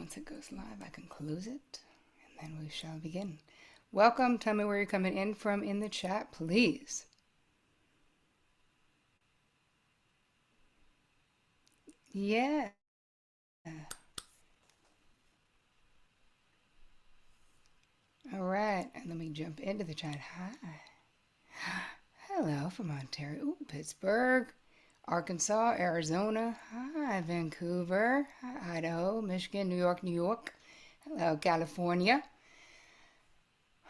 once it goes live, I can close it, and then we shall begin. Welcome. Tell me where you're coming in from in the chat, please. Yeah. All right, and let me jump into the chat. Hi. Hello from Ontario, Pittsburgh, Arkansas, Arizona. Hi, Vancouver. Hi, Idaho, Michigan, New York, New York. Hello, California.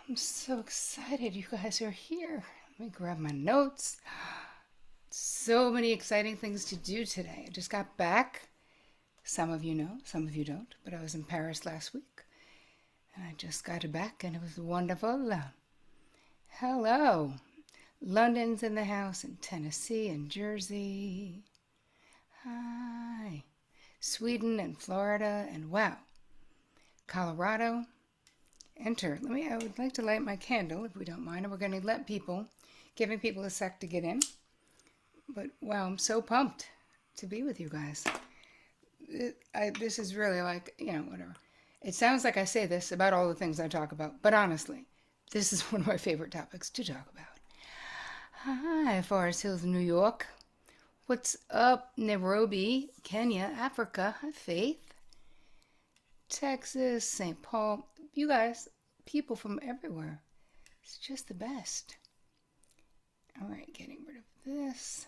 I'm so excited you guys are here. Let me grab my notes. So many exciting things to do today. I just got back. Some of you know, some of you don't, but I was in Paris last week. And I just got back and it was wonderful. Hello. London's in the house, and Tennessee and Jersey. Hi. Sweden and Florida and wow. Colorado. Enter. I would like to light my candle if we don't mind. And we're going to giving people a sec to get in. But wow, I'm so pumped to be with you guys. This is really like, whatever. It sounds like I say this about all the things I talk about, but honestly, this is one of my favorite topics to talk about. Hi, Forest Hills, New York. What's up, Nairobi, Kenya, Africa? Hi, Faith. Texas, St. Paul. You guys, people from everywhere. It's just the best. All right, getting rid of this.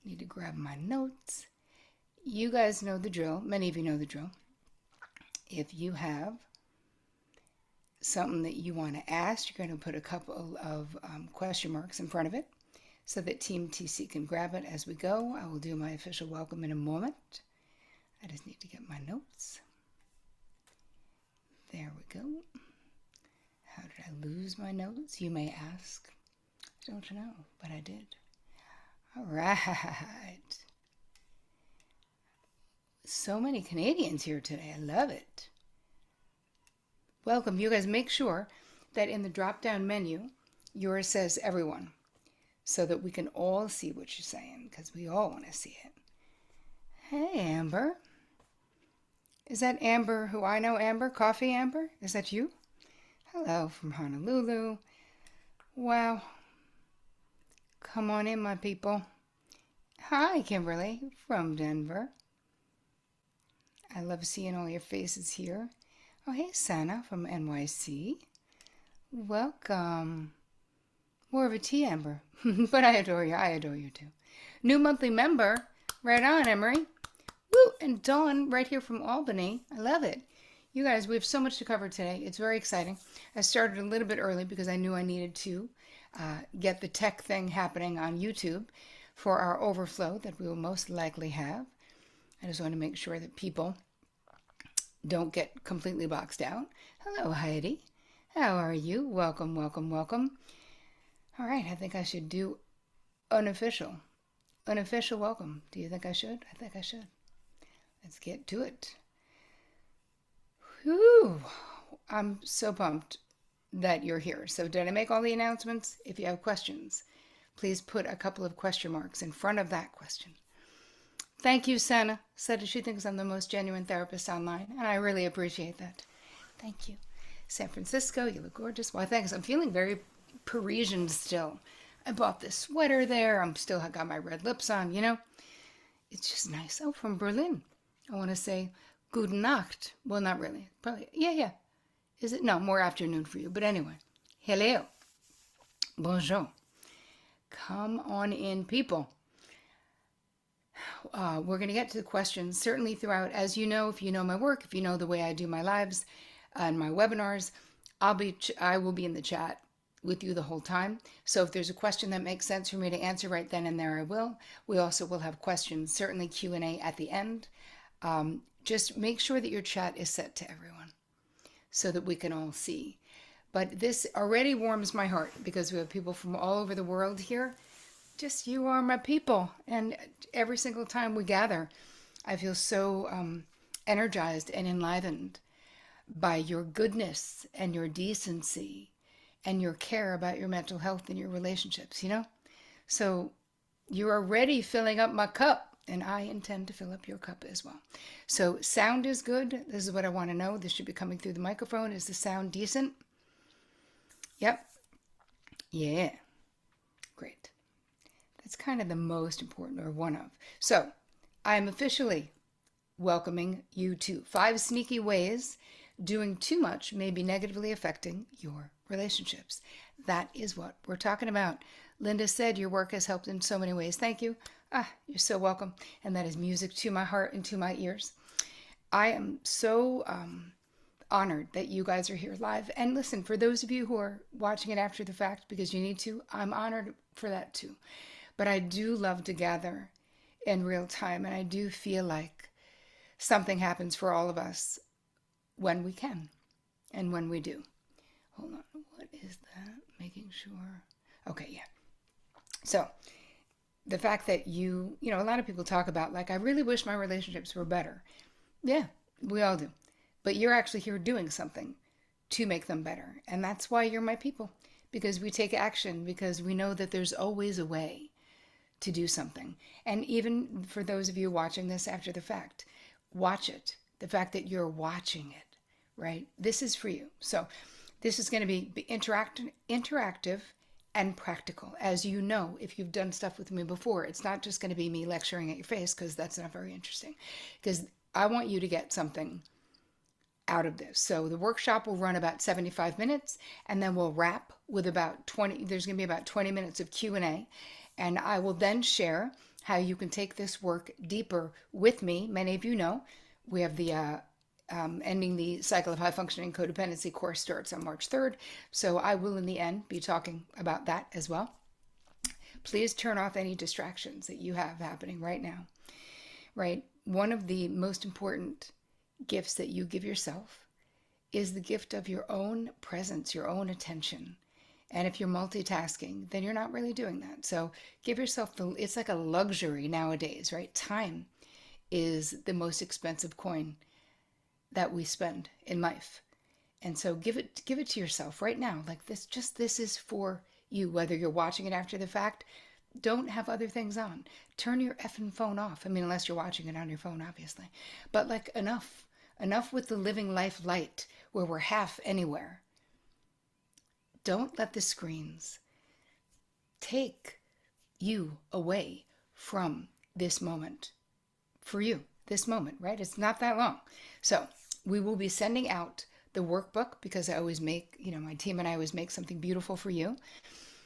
Need to grab my notes. You guys know the drill. Many of you know the drill. If you have something that you want to ask, you're going to put a couple of question marks in front of it so that Team TC can grab it as we go. I will do my official welcome in a moment. I just need to get my notes. There we go. How did I lose my notes, you may ask? I don't know, but I did. All right. So many Canadians here today. I love it. Welcome. You guys make sure that in the drop-down menu, yours says everyone so that we can all see what you're saying because we all want to see it. Hey, Amber. Is that Amber who I know, Amber? Coffee Amber? Is that you? Hello from Honolulu. Wow. Come on in, my people. Hi, Kimberly from Denver. I love seeing all your faces here. Oh, hey, Sana from NYC. Welcome. More of a tea, Amber. But I adore you. I adore you too. New monthly member. Right on, Emery. Woo! And Dawn right here from Albany. I love it. You guys, we have so much to cover today. It's very exciting. I started a little bit early because I knew I needed to get the tech thing happening on YouTube for our overflow that we will most likely have. I just want to make sure that people don't get completely boxed out. Hello, Heidi. How are you? Welcome, welcome, welcome. All right, I think I should do unofficial welcome. Do you think I should? I think I should. Let's get to it. Whew. I'm so pumped that you're here. So did I make all the announcements? If you have questions, please put a couple of question marks in front of that question. Thank you, Sana. Said she thinks I'm the most genuine therapist online, and I really appreciate that. Thank you. San Francisco, you look gorgeous. Why, thanks. I'm feeling very Parisian still. I bought this sweater there. I'm still got my red lips on, It's just nice. Oh, from Berlin. I want to say Guten Nacht. Well, not really. Probably, yeah. Is it? No, more afternoon for you. But anyway, hello. Bonjour. Come on in, people. We're going to get to the questions certainly throughout. As you know, if you know my work, if you know the way I do my lives and my webinars, I will be in the chat with you the whole time. So if there's a question that makes sense for me to answer right then and there, I will. We also will have questions, certainly Q&A at the end. Just make sure that your chat is set to everyone so that we can all see. But this already warms my heart because we have people from all over the world here. Just you are my people. And every single time we gather, I feel so energized and enlivened by your goodness and your decency and your care about your mental health and your relationships, So you're already filling up my cup. And I intend to fill up your cup as well. So sound is good. This is what I want to know. This should be coming through the microphone. Is the sound decent? Yep. Yeah. Great. That's kind of the most important, or one of. So I am officially welcoming you to 5 sneaky ways doing too much may be negatively affecting your relationships. That is what we're talking about. Linda said your work has helped in so many ways. Thank you. You're so welcome. And that is music to my heart and to my ears. I am so honored that you guys are here live. And listen, for those of you who are watching it after the fact because you need to, I'm honored for that too. But I do love to gather in real time, and I do feel like something happens for all of us when we can and when we do. Hold on. What is that? Making sure. Okay, yeah. So the fact that you know, a lot of people talk about, like, I really wish my relationships were better. Yeah, we all do. But you're actually here doing something to make them better. And that's why you're my people, because we take action, because we know that there's always a way to do something. And even for those of you watching this after the fact, watch it. The fact that you're watching it, right? This is for you. So this is going to be interactive and practical. As you know, if you've done stuff with me before, it's not just going to be me lecturing at your face, because that's not very interesting. Because I want you to get something out of this. So the workshop will run about 75 minutes, and then we'll wrap with about 20. There's going to be about 20 minutes of Q&A. And I will then share how you can take this work deeper with me. Many of you know we have the Ending the Cycle of High Functioning Codependency course starts on March 3rd. So I will, in the end, be talking about that as well. Please turn off any distractions that you have happening right now. Right? One of the most important gifts that you give yourself is the gift of your own presence, your own attention. And if you're multitasking, then you're not really doing that. So give yourself it's like a luxury nowadays, right? Time is the most expensive coin that we spend in life. And so give it to yourself right now. Like this is for you, whether you're watching it after the fact. Don't have other things on. Turn your effing phone off. I mean, unless you're watching it on your phone, obviously. But like enough with the living life light where we're half anywhere. Don't let the screens take you away from this moment. For you, this moment, right? It's not that long. So we will be sending out the workbook, because I always make, my team and I always make something beautiful for you,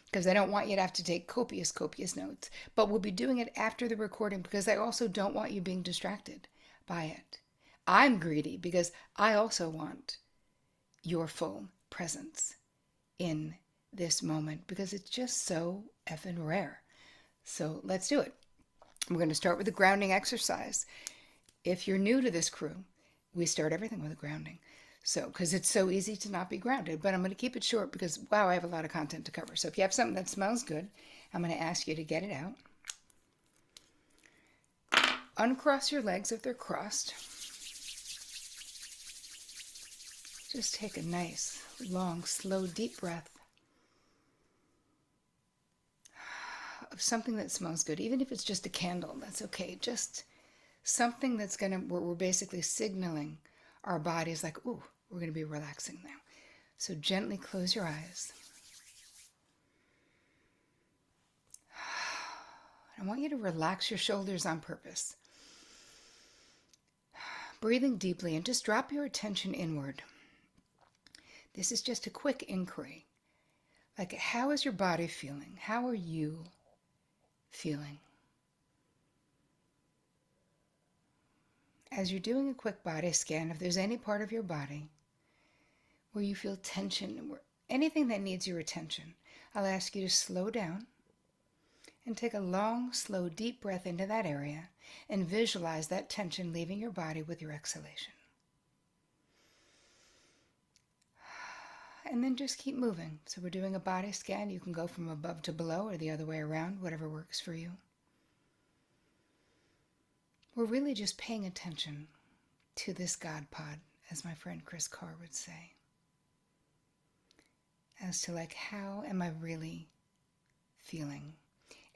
because I don't want you to have to take copious notes. But we'll be doing it after the recording, because I also don't want you being distracted by it. I'm greedy because I also want your full presence in this moment, because it's just so effing rare. So let's do it. We're going to start with a grounding exercise. If you're new to this crew, we start everything with a grounding. So, because it's so easy to not be grounded, but I'm going to keep it short because, wow, I have a lot of content to cover. So if you have something that smells good, I'm going to ask you to get it out. Uncross your legs if they're crossed. Just take a nice, long, slow, deep breath of something that smells good. Even if it's just a candle, that's okay. Just something that's we're basically signaling our bodies like, ooh, we're going to be relaxing now. So gently close your eyes. I want you to relax your shoulders on purpose. Breathing deeply, and just drop your attention inward. This is just a quick inquiry. Like, how is your body feeling? How are you feeling? As you're doing a quick body scan, if there's any part of your body where you feel tension, or anything that needs your attention, I'll ask you to slow down and take a long, slow, deep breath into that area and visualize that tension leaving your body with your exhalation. And then just keep moving. So we're doing a body scan. You can go from above to below or the other way around, whatever works for you. We're really just paying attention to this God pod, as my friend Chris Carr would say. As to like, how am I really feeling?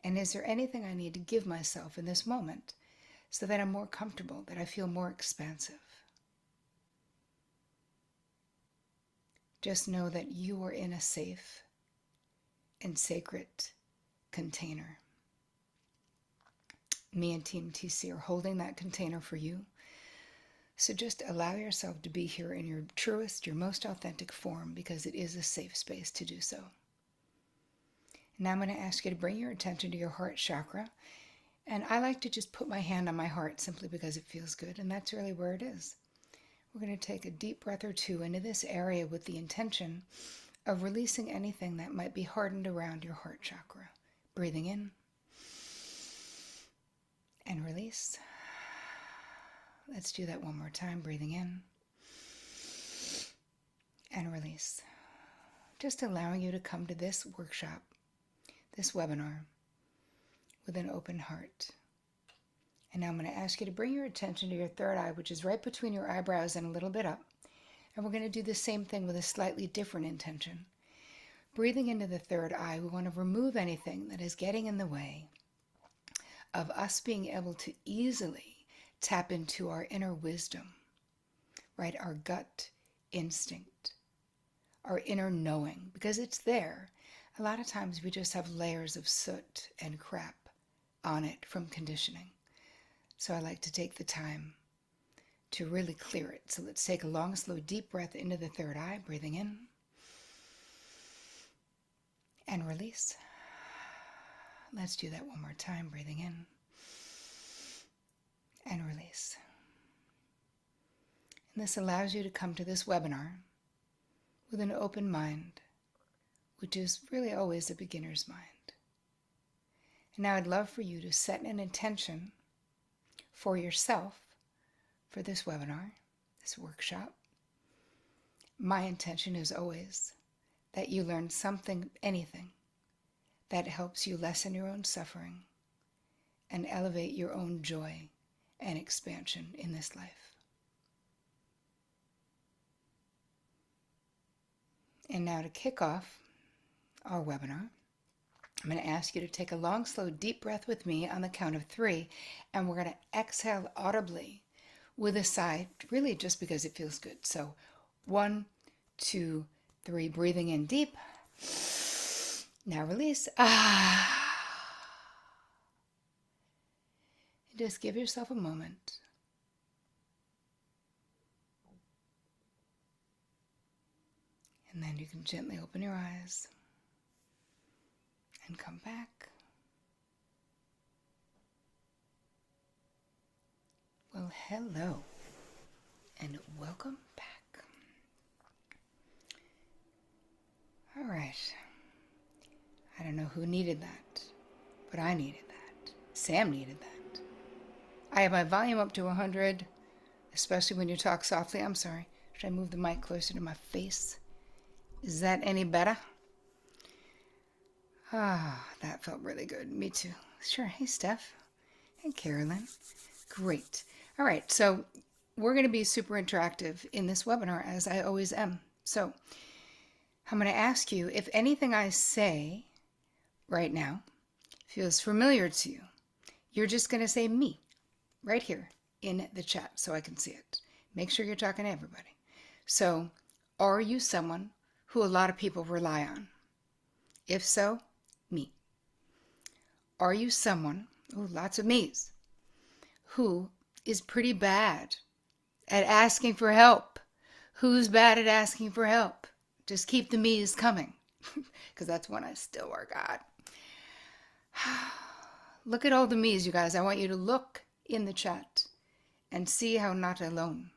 And is there anything I need to give myself in this moment so that I'm more comfortable, that I feel more expansive. Just know that you are in a safe and sacred container. Me and Team TC are holding that container for you. So just allow yourself to be here in your truest, your most authentic form, because it is a safe space to do so. Now I'm going to ask you to bring your attention to your heart chakra. And I like to just put my hand on my heart simply because it feels good, and that's really where it is. We're going to take a deep breath or two into this area with the intention of releasing anything that might be hardened around your heart chakra. Breathing in and release. Let's do that one more time. Breathing in and release. Just allowing you to come to this workshop, this webinar, with an open heart. And now I'm going to ask you to bring your attention to your third eye, which is right between your eyebrows and a little bit up. And we're going to do the same thing with a slightly different intention. Breathing into the third eye, we want to remove anything that is getting in the way of us being able to easily tap into our inner wisdom, right? Our gut instinct, our inner knowing, because it's there. A lot of times we just have layers of soot and crap on it from conditioning. So I like to take the time to really clear it. So let's take a long, slow, deep breath into the third eye, breathing in and release. Let's do that one more time, breathing in and release. And this allows you to come to this webinar with an open mind, which is really always a beginner's mind. And now I'd love for you to set an intention for yourself for this webinar, this workshop. My intention is always that you learn something, anything, that helps you lessen your own suffering and elevate your own joy and expansion in this life. And now to kick off our webinar, I'm going to ask you to take a long, slow, deep breath with me on the count of 3, and we're going to exhale audibly with a sigh, really just because it feels good. So 1, 2, 3, breathing in deep. Now release. Just give yourself a moment. And then you can gently open your eyes and come back. Well, hello and welcome back. All right. I don't know who needed that, but I needed that. Sam needed that. I have my volume up to 100, especially when you talk softly. I'm sorry. Should I move the mic closer to my face? Is that any better? That felt really good. Me too. Sure. Hey, Steph. Hey, Carolyn. Great. All right. So we're going to be super interactive in this webinar, as I always am. So I'm going to ask you if anything I say right now feels familiar to you. You're just going to say me right here in the chat so I can see it. Make sure you're talking to everybody. So, are you someone who a lot of people rely on? If so, me. Are you someone, lots of me's, who is pretty bad at asking for help? Who's bad at asking for help? Just keep the me's coming, because that's one I still work on. Look at all the me's, you guys. I want you to look in the chat and see how not alone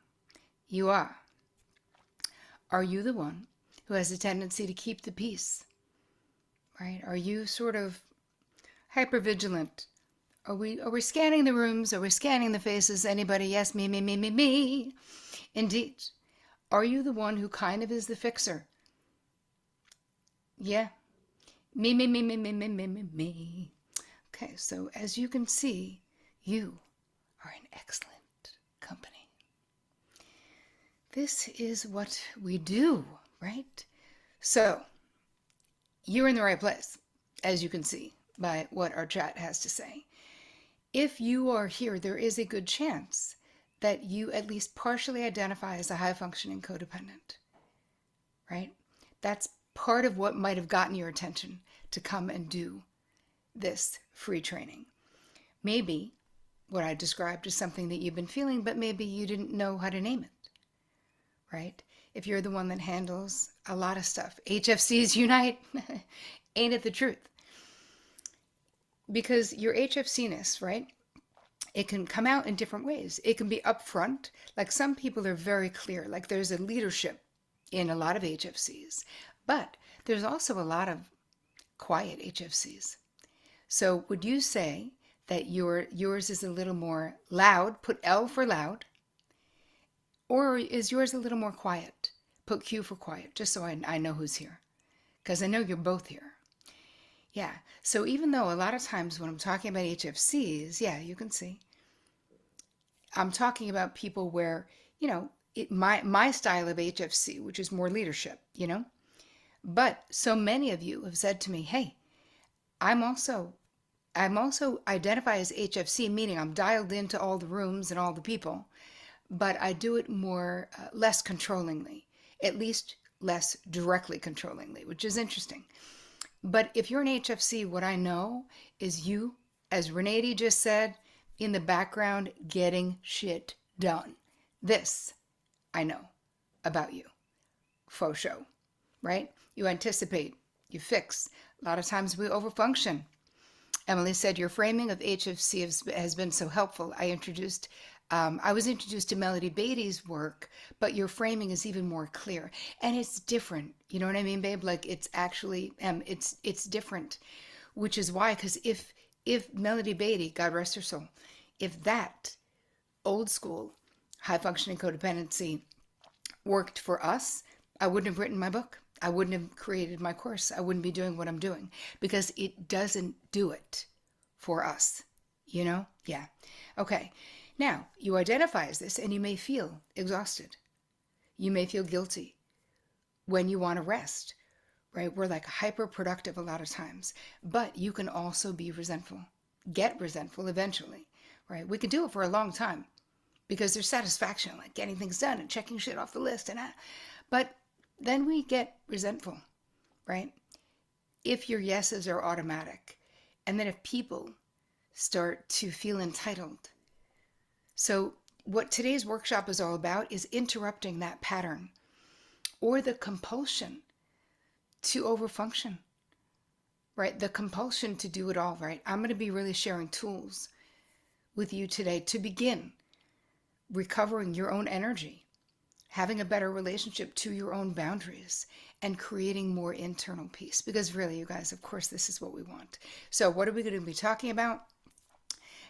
you are. Are you the one who has a tendency to keep the peace? Right? Are you sort of hypervigilant? Are we scanning the rooms? Are we scanning the faces? Anybody? Yes, me, me, me, me, me. Indeed. Are you the one who kind of is the fixer? Yeah. Me, me, me, me, me, me, me, me, me. Okay, so as you can see, you are in excellent company. This is what we do, right? So, you're in the right place, as you can see by what our chat has to say. If you are here, there is a good chance that you at least partially identify as a high functioning codependent, right? That's part of what might have gotten your attention to come and do this free training. Maybe what I described is something that you've been feeling, but maybe you didn't know how to name it, right? If you're the one that handles a lot of stuff, HFCs unite, ain't it the truth? Because your HFC-ness, right? It can come out in different ways. It can be upfront, like some people are very clear, like there's a leadership in a lot of HFCs, but there's also a lot of quiet HFCs. So would you say that yours is a little more loud, put L for loud, or is yours a little more quiet? Put Q for quiet, just so I know who's here, because I know you're both here. Yeah, so even though a lot of times when I'm talking about HFCs, yeah, you can see, I'm talking about people where, my style of HFC, which is more leadership, but so many of you have said to me, hey, I'm also identify as HFC, meaning I'm dialed into all the rooms and all the people, but I do it more, less controllingly, at least less directly controllingly, which is interesting. But if you're an HFC, what I know is you, as Renee just said, in the background getting shit done. This I know about you. Faux show, right? You anticipate, you fix. A lot of times we overfunction. Emily said, your framing of HFC has been so helpful. I was introduced to Melody Beatty's work, but your framing is even more clear. And it's different. You know what I mean, babe? Like it's actually, it's different, which is why, because if Melody Beatty, God rest her soul, if that old school high functioning codependency worked for us, I wouldn't have written my book. I wouldn't have created my course. I wouldn't be doing what I'm doing because it doesn't do it for us. Yeah. Okay. Now, you identify as this and you may feel exhausted. You may feel guilty when you want to rest, right? We're like hyper productive a lot of times, but you can also be resentful, get resentful eventually, right? We can do it for a long time because there's satisfaction, like getting things done and checking shit off the list. But then we get resentful, right? If your yeses are automatic, and then if people start to feel entitled. So what today's workshop is all about is interrupting that pattern or the compulsion to overfunction, right? The compulsion to do it all, right? I'm going to be really sharing tools with you today to begin recovering your own energy, having a better relationship to your own boundaries, and creating more internal peace. Because really, you guys, of course, this is what we want. So what are we going to be talking about?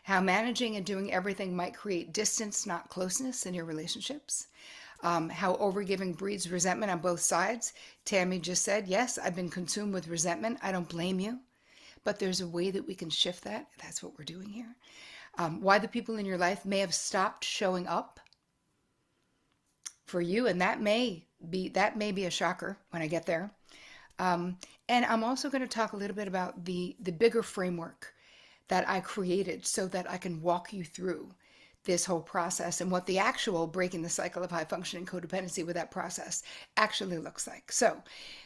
How managing and doing everything might create distance, not closeness in your relationships. How overgiving breeds resentment on both sides. Tammy just said, yes, I've been consumed with resentment. I don't blame you. But there's a way that we can shift that. That's what we're doing here. Why the people in your life may have stopped showing up for you, and that may be a shocker when I get there. And I'm also going to talk a little bit about the bigger framework that I created so that I can walk you through this whole process and what the actual breaking the cycle of high functioning codependency with that process actually looks like. So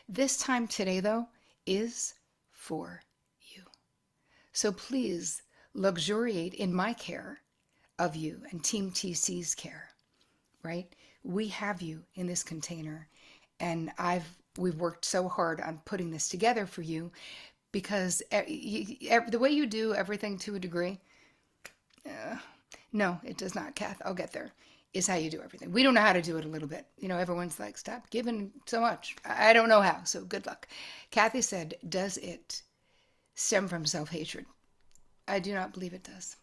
this time today, though, is for you. So please luxuriate in my care of you and Team TC's care, right? We have you in this container, and we've worked so hard on putting this together for you because the way you do everything to a degree, no, it does not, Kath, I'll get there, is how you do everything. We don't know how to do it a little bit. Everyone's like, stop giving so much. I don't know how, so good luck. Kathy said, does it stem from self-hatred? I do not believe it does.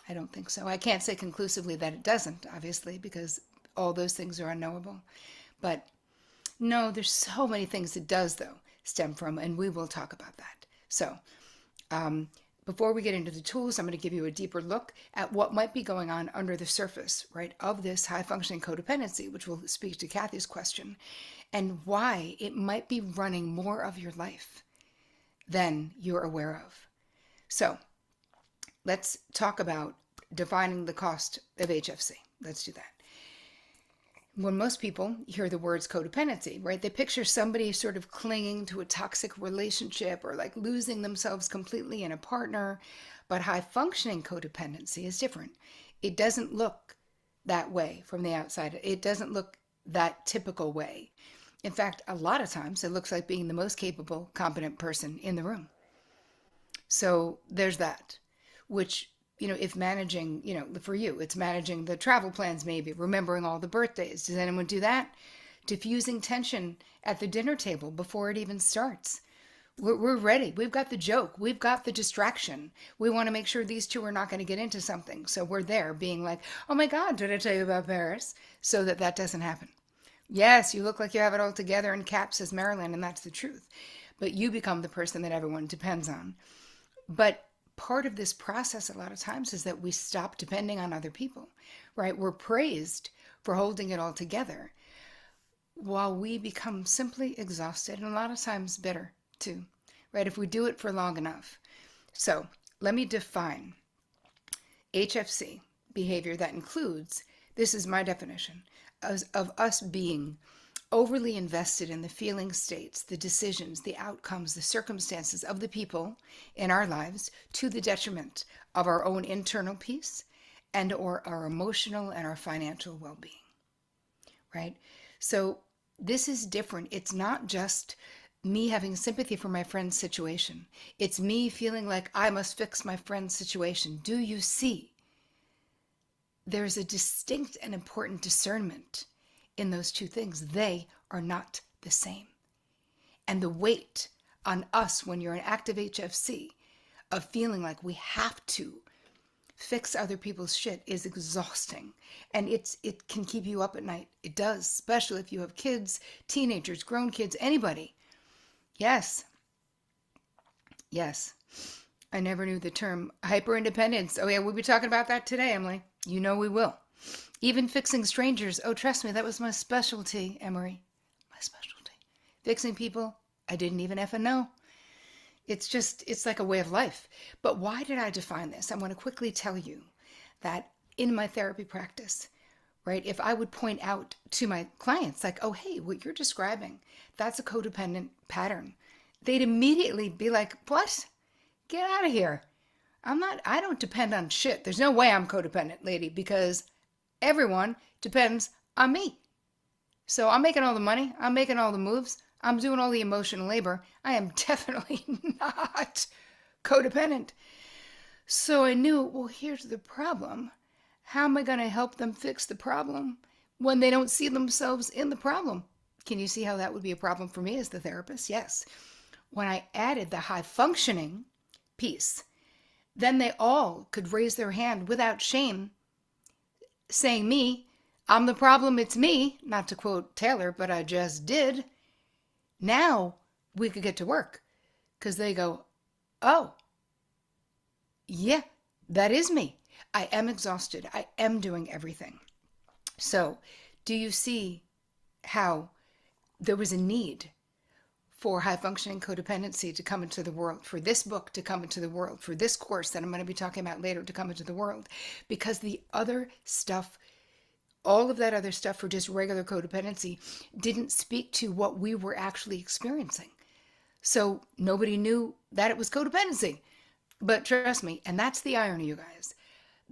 I don't think so. I can't say conclusively that it doesn't, obviously, because all those things are unknowable. But no, there's so many things it does, though, stem from, and we will talk about that. So before we get into the tools, I'm going to give you a deeper look at what might be going on under the surface, right, of this high-functioning codependency, which will speak to Kathy's question, and why it might be running more of your life than you're aware of. So let's talk about defining the cost of HFC. Let's do that. When most people hear the words codependency, right, they picture somebody sort of clinging to a toxic relationship or like losing themselves completely in a partner. But high functioning codependency is different. It doesn't look that way from the outside. It doesn't look that typical way. In fact, a lot of times it looks like being the most capable, competent person in the room. So there's that, which, if managing, for you, it's managing the travel plans, maybe remembering all the birthdays. Does anyone do that? Diffusing tension at the dinner table before it even starts. We're ready. We've got the joke. We've got the distraction. We want to make sure these two are not going to get into something. So we're there being like, oh my God, did I tell you about Paris? So that doesn't happen. Yes, you look like you have it all together in caps as Marilyn, and that's the truth. But you become the person that everyone depends on. But part of this process a lot of times is that we stop depending on other people, right? We're praised for holding it all together while we become simply exhausted and a lot of times bitter too, right? If we do it for long enough. So let me define HFC behavior that includes, this is my definition, of us being overly invested in the feeling states, the decisions, the outcomes, the circumstances of the people in our lives to the detriment of our own internal peace and or our emotional and our financial well-being, right? So this is different. It's not just me having sympathy for my friend's situation. It's me feeling like I must fix my friend's situation. Do you see? There's a distinct and important discernment in those two things. They are not the same. And the weight on us when you're an active HFC of feeling like we have to fix other people's shit is exhausting. And it can keep you up at night. It does, especially if you have kids, teenagers, grown kids, anybody. Yes. Yes. I never knew the term hyper-independence. Oh yeah, we'll be talking about that today, Emily. You know we will. Even fixing strangers. Oh, trust me, that was my specialty, Emery. My specialty. Fixing people I didn't even effing know. It's like a way of life. But why did I define this? I want to quickly tell you that in my therapy practice, right, if I would point out to my clients, like, oh, hey, what you're describing, that's a codependent pattern, they'd immediately be like, what? Get out of here. I don't depend on shit. There's no way I'm codependent, lady, because everyone depends on me. So I'm making all the money. I'm making all the moves. I'm doing all the emotional labor. I am definitely not codependent. So I knew, well, here's the problem. How am I going to help them fix the problem when they don't see themselves in the problem? Can you see how that would be a problem for me as the therapist? Yes. When I added the high functioning piece, then they all could raise their hand without shame, saying me, I'm the problem, it's me, not to quote Taylor, but I just did. Now we could get to work because they go, oh, yeah, that is me. I am exhausted. I am doing everything. So do you see how there was a need for high functioning codependency to come into the world, for this book to come into the world, for this course that I'm going to be talking about later to come into the world? Because the other stuff, all of that other stuff for just regular codependency didn't speak to what we were actually experiencing. So nobody knew that it was codependency. But trust me, and that's the irony, you guys,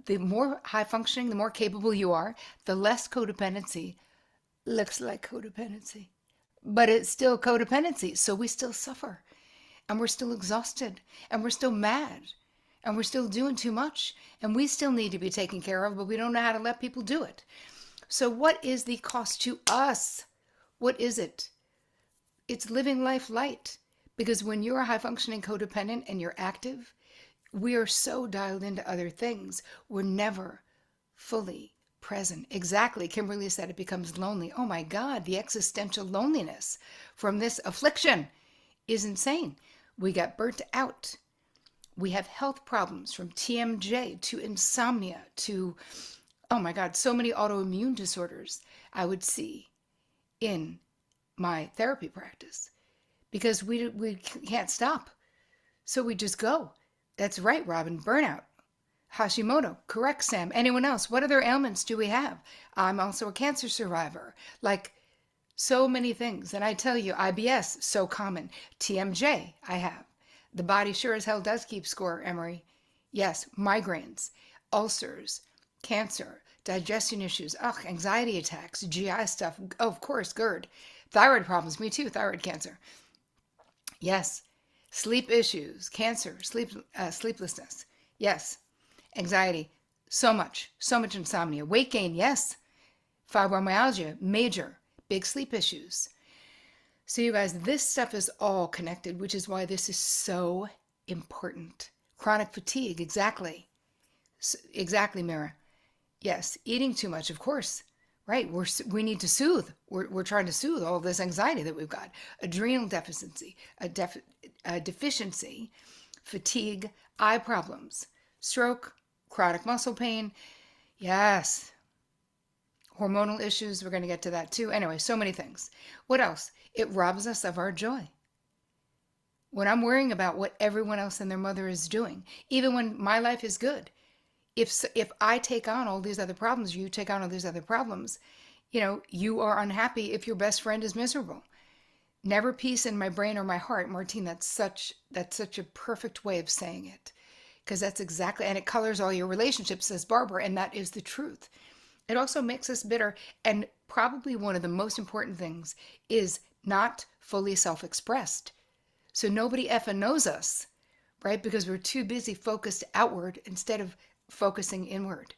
the more high functioning, the more capable you are, the less codependency looks like codependency. But it's still codependency, so we still suffer, and we're still exhausted, and we're still mad, and we're still doing too much, and we still need to be taken care of, but we don't know how to let people do it. So what is the cost to us? What is it? It's living life light, because when you're a high-functioning codependent and you're active, we are so dialed into other things, we're never fully present. Exactly. Kimberly said it becomes lonely. Oh my God, the existential loneliness from this affliction is insane. We got burnt out. We have health problems from TMJ to insomnia to, oh my God, so many autoimmune disorders I would see in my therapy practice because we can't stop. So we just go. That's right, Robin, burnout. Hashimoto, correct, Sam. Anyone else? What other ailments do we have? I'm also a cancer survivor. Like, so many things. And I tell you, IBS, so common. TMJ, I have. The body sure as hell does keep score, Emery. Yes, migraines, ulcers, cancer, digestion issues, anxiety attacks, GI stuff. Oh, of course, GERD. Thyroid problems, me too, thyroid cancer. Yes, sleep issues, cancer, sleeplessness. Yes, anxiety, so much insomnia. Weight gain, yes. Fibromyalgia, major, big sleep issues. So, you guys, this stuff is all connected, which is why this is so important. Chronic fatigue, exactly. Exactly, Mira. Yes, eating too much, of course. Right, we need to soothe. We're trying to soothe all this anxiety that we've got. Adrenal deficiency, a deficiency, fatigue, eye problems, stroke, chronic muscle pain. Yes, hormonal issues. We're going to get to that too. Anyway, so many things. What else? It robs us of our joy. When I'm worrying about what everyone else and their mother is doing, even when my life is good, if I take on all these other problems, you take on all these other problems, you are unhappy if your best friend is miserable. Never peace in my brain or my heart, Martine. That's such a perfect way of saying it, because that's exactly, and it colors all your relationships, says Barbara, and that is the truth. It also makes us bitter, and probably one of the most important things is not fully self-expressed. So nobody effing knows us, right? Because we're too busy focused outward instead of focusing inward.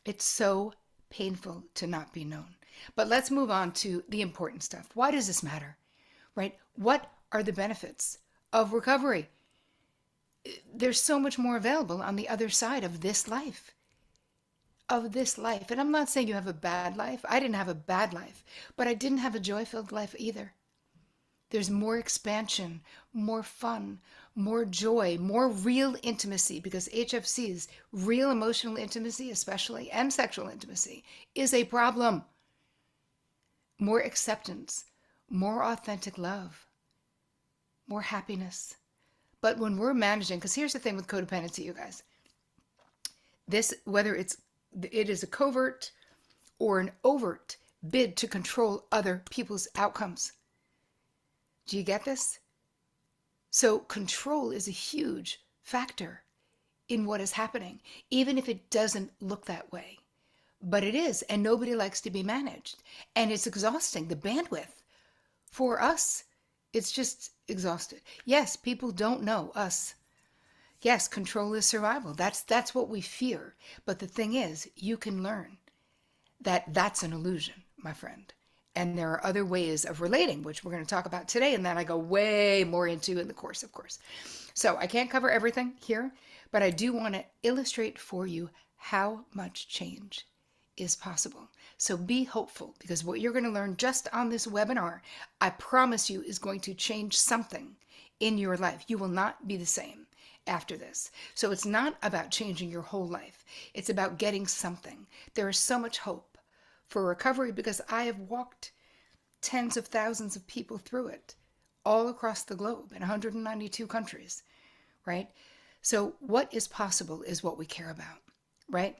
It's so painful to not be known. But let's move on to the important stuff. Why does this matter, right? What are the benefits of recovery? There's so much more available on the other side of this life. And I'm not saying you have a bad life. I didn't have a bad life, but I didn't have a joy-filled life either. There's more expansion, more fun, more joy, more real intimacy, because HFC's real emotional intimacy, especially, and sexual intimacy, is a problem. More acceptance, more authentic love, more happiness. But when we're managing, because here's the thing with codependency, you guys, this, whether it is a covert or an overt bid to control other people's outcomes. Do you get this? So control is a huge factor in what is happening, even if it doesn't look that way. But it is, and nobody likes to be managed. And it's exhausting. The bandwidth for us, it's just exhausted. Yes, people don't know us. Yes, control is survival. That's what we fear. But the thing is, you can learn that that's an illusion, my friend. And there are other ways of relating, which we're going to talk about today, and that I go way more into in the course, of course. So I can't cover everything here, but I do want to illustrate for you how much change is possible. So be hopeful, because what you're going to learn just on this webinar, I promise you, is going to change something in your life. You will not be the same after this. So it's not about changing your whole life. It's about getting something. There is so much hope for recovery, because I have walked tens of thousands of people through it all across the globe in 192 countries, right? So what is possible is what we care about, right?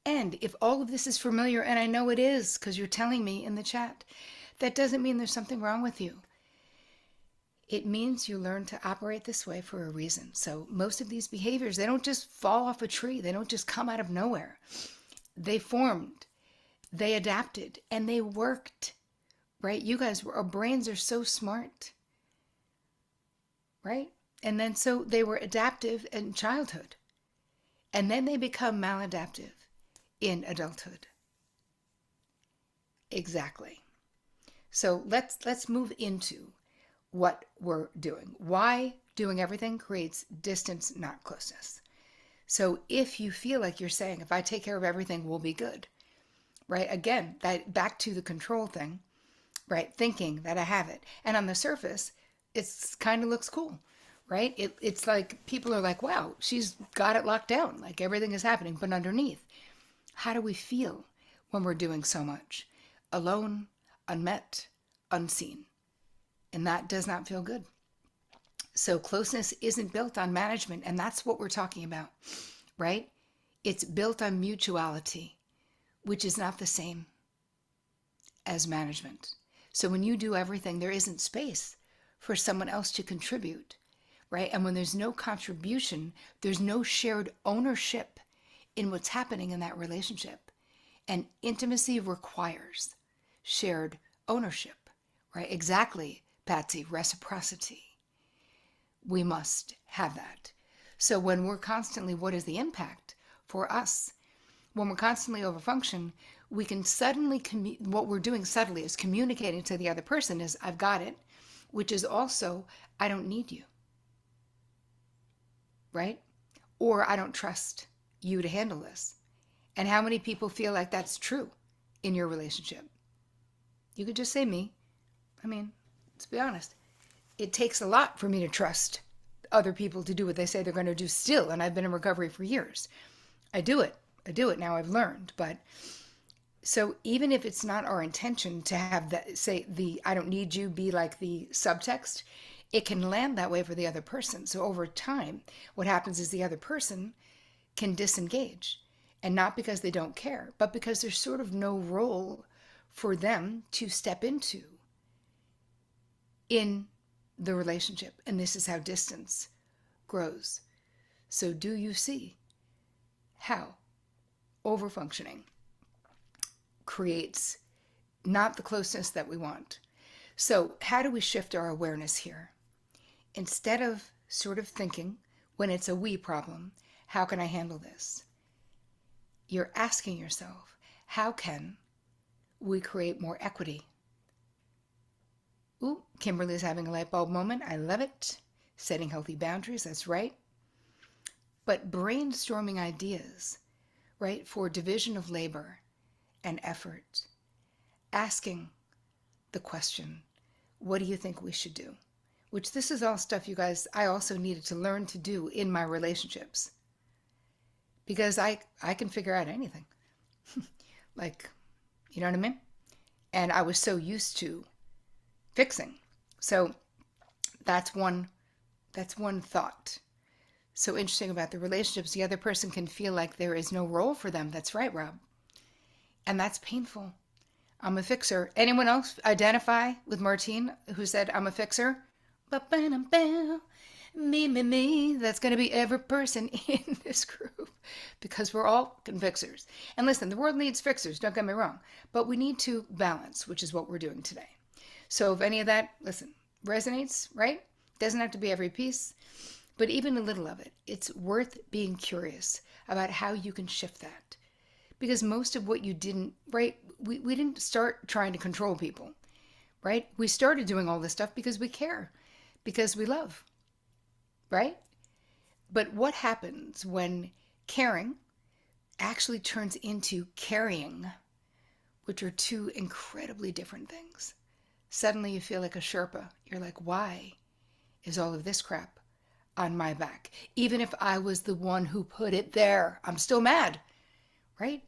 And if all of this is familiar, and I know it is because you're telling me in the chat, that doesn't mean there's something wrong with you. It means you learn to operate this way for a reason. So most of these behaviors, they don't just fall off a tree. They don't just come out of nowhere. They formed. They adapted, and they worked, right? You guys, our brains are so smart, right? And then so they were adaptive in childhood, and then they become maladaptive in adulthood. Exactly. So let's move into what we're doing. Why doing everything creates distance, not closeness. So if you feel like you're saying, if I take care of everything, we'll be good, right? Again, that back to the control thing, right? Thinking that I have it. And on the surface, it's kind of looks cool, right? It's like people are like, wow, she's got it locked down. Like everything is happening. But underneath, how do we feel when we're doing so much? Alone, unmet, unseen. And that does not feel good. So closeness isn't built on management. And that's what we're talking about. right? It's built on mutuality, which is not the same as management. So when you do everything, there isn't space for someone else to contribute, right? And when there's no contribution, there's no shared ownership in what's happening in that relationship. And intimacy requires shared ownership, right? Exactly, Patsy, reciprocity. We must have that. So when we're constantly, what is the impact for us? When we're constantly overfunction, we can suddenly, what we're doing subtly is communicating to the other person is, I've got it, which is also, I don't need you, right? Or I don't trust you to handle this. And how many people feel like that's true in your relationship? You could just say me. I mean, let's be honest. It takes a lot for me to trust other people to do what they say they're going to do still. And I've been in recovery for years. I do it. Now I've learned. But so even if it's not our intention to have that, say, the I don't need you be like the subtext, it can land that way for the other person. So over time, what happens is the other person can disengage. And not because they don't care, but because there's sort of no role for them to step into in the relationship. And this is how distance grows. So do you see how overfunctioning creates not the closeness that we want? So how do we shift our awareness here? Instead of sort of thinking when it's a we problem, how can I handle this? You're asking yourself, how can we create more equity? Ooh, Kimberly's having a light bulb moment. I love it. Setting healthy boundaries, that's right. But brainstorming ideas, right, for division of labor and effort. Asking the question, what do you think we should do? Which this is all stuff, you guys, I also needed to learn to do in my relationships. Because I can figure out anything. Like, you know what I mean? And I was so used to fixing. So that's one thought. So interesting about the relationships. The other person can feel like there is no role for them. That's right, Rob. And that's painful. I'm a fixer. Anyone else identify with Martine who said, I'm a fixer? Me. That's going to be every person in this group because we're all fixers. And listen, the world needs fixers, don't get me wrong, but we need to balance, which is what we're doing today. So if any of that, listen, resonates, right? Doesn't have to be every piece, but even a little of it, it's worth being curious about how you can shift that. Because most of what you didn't, right? We didn't start trying to control people, right? We started doing all this stuff because we care, because we love. Right? But what happens when caring actually turns into carrying, which are two incredibly different things? Suddenly you feel like a Sherpa. You're like, why is all of this crap on my back? Even if I was the one who put it there, I'm still mad, right?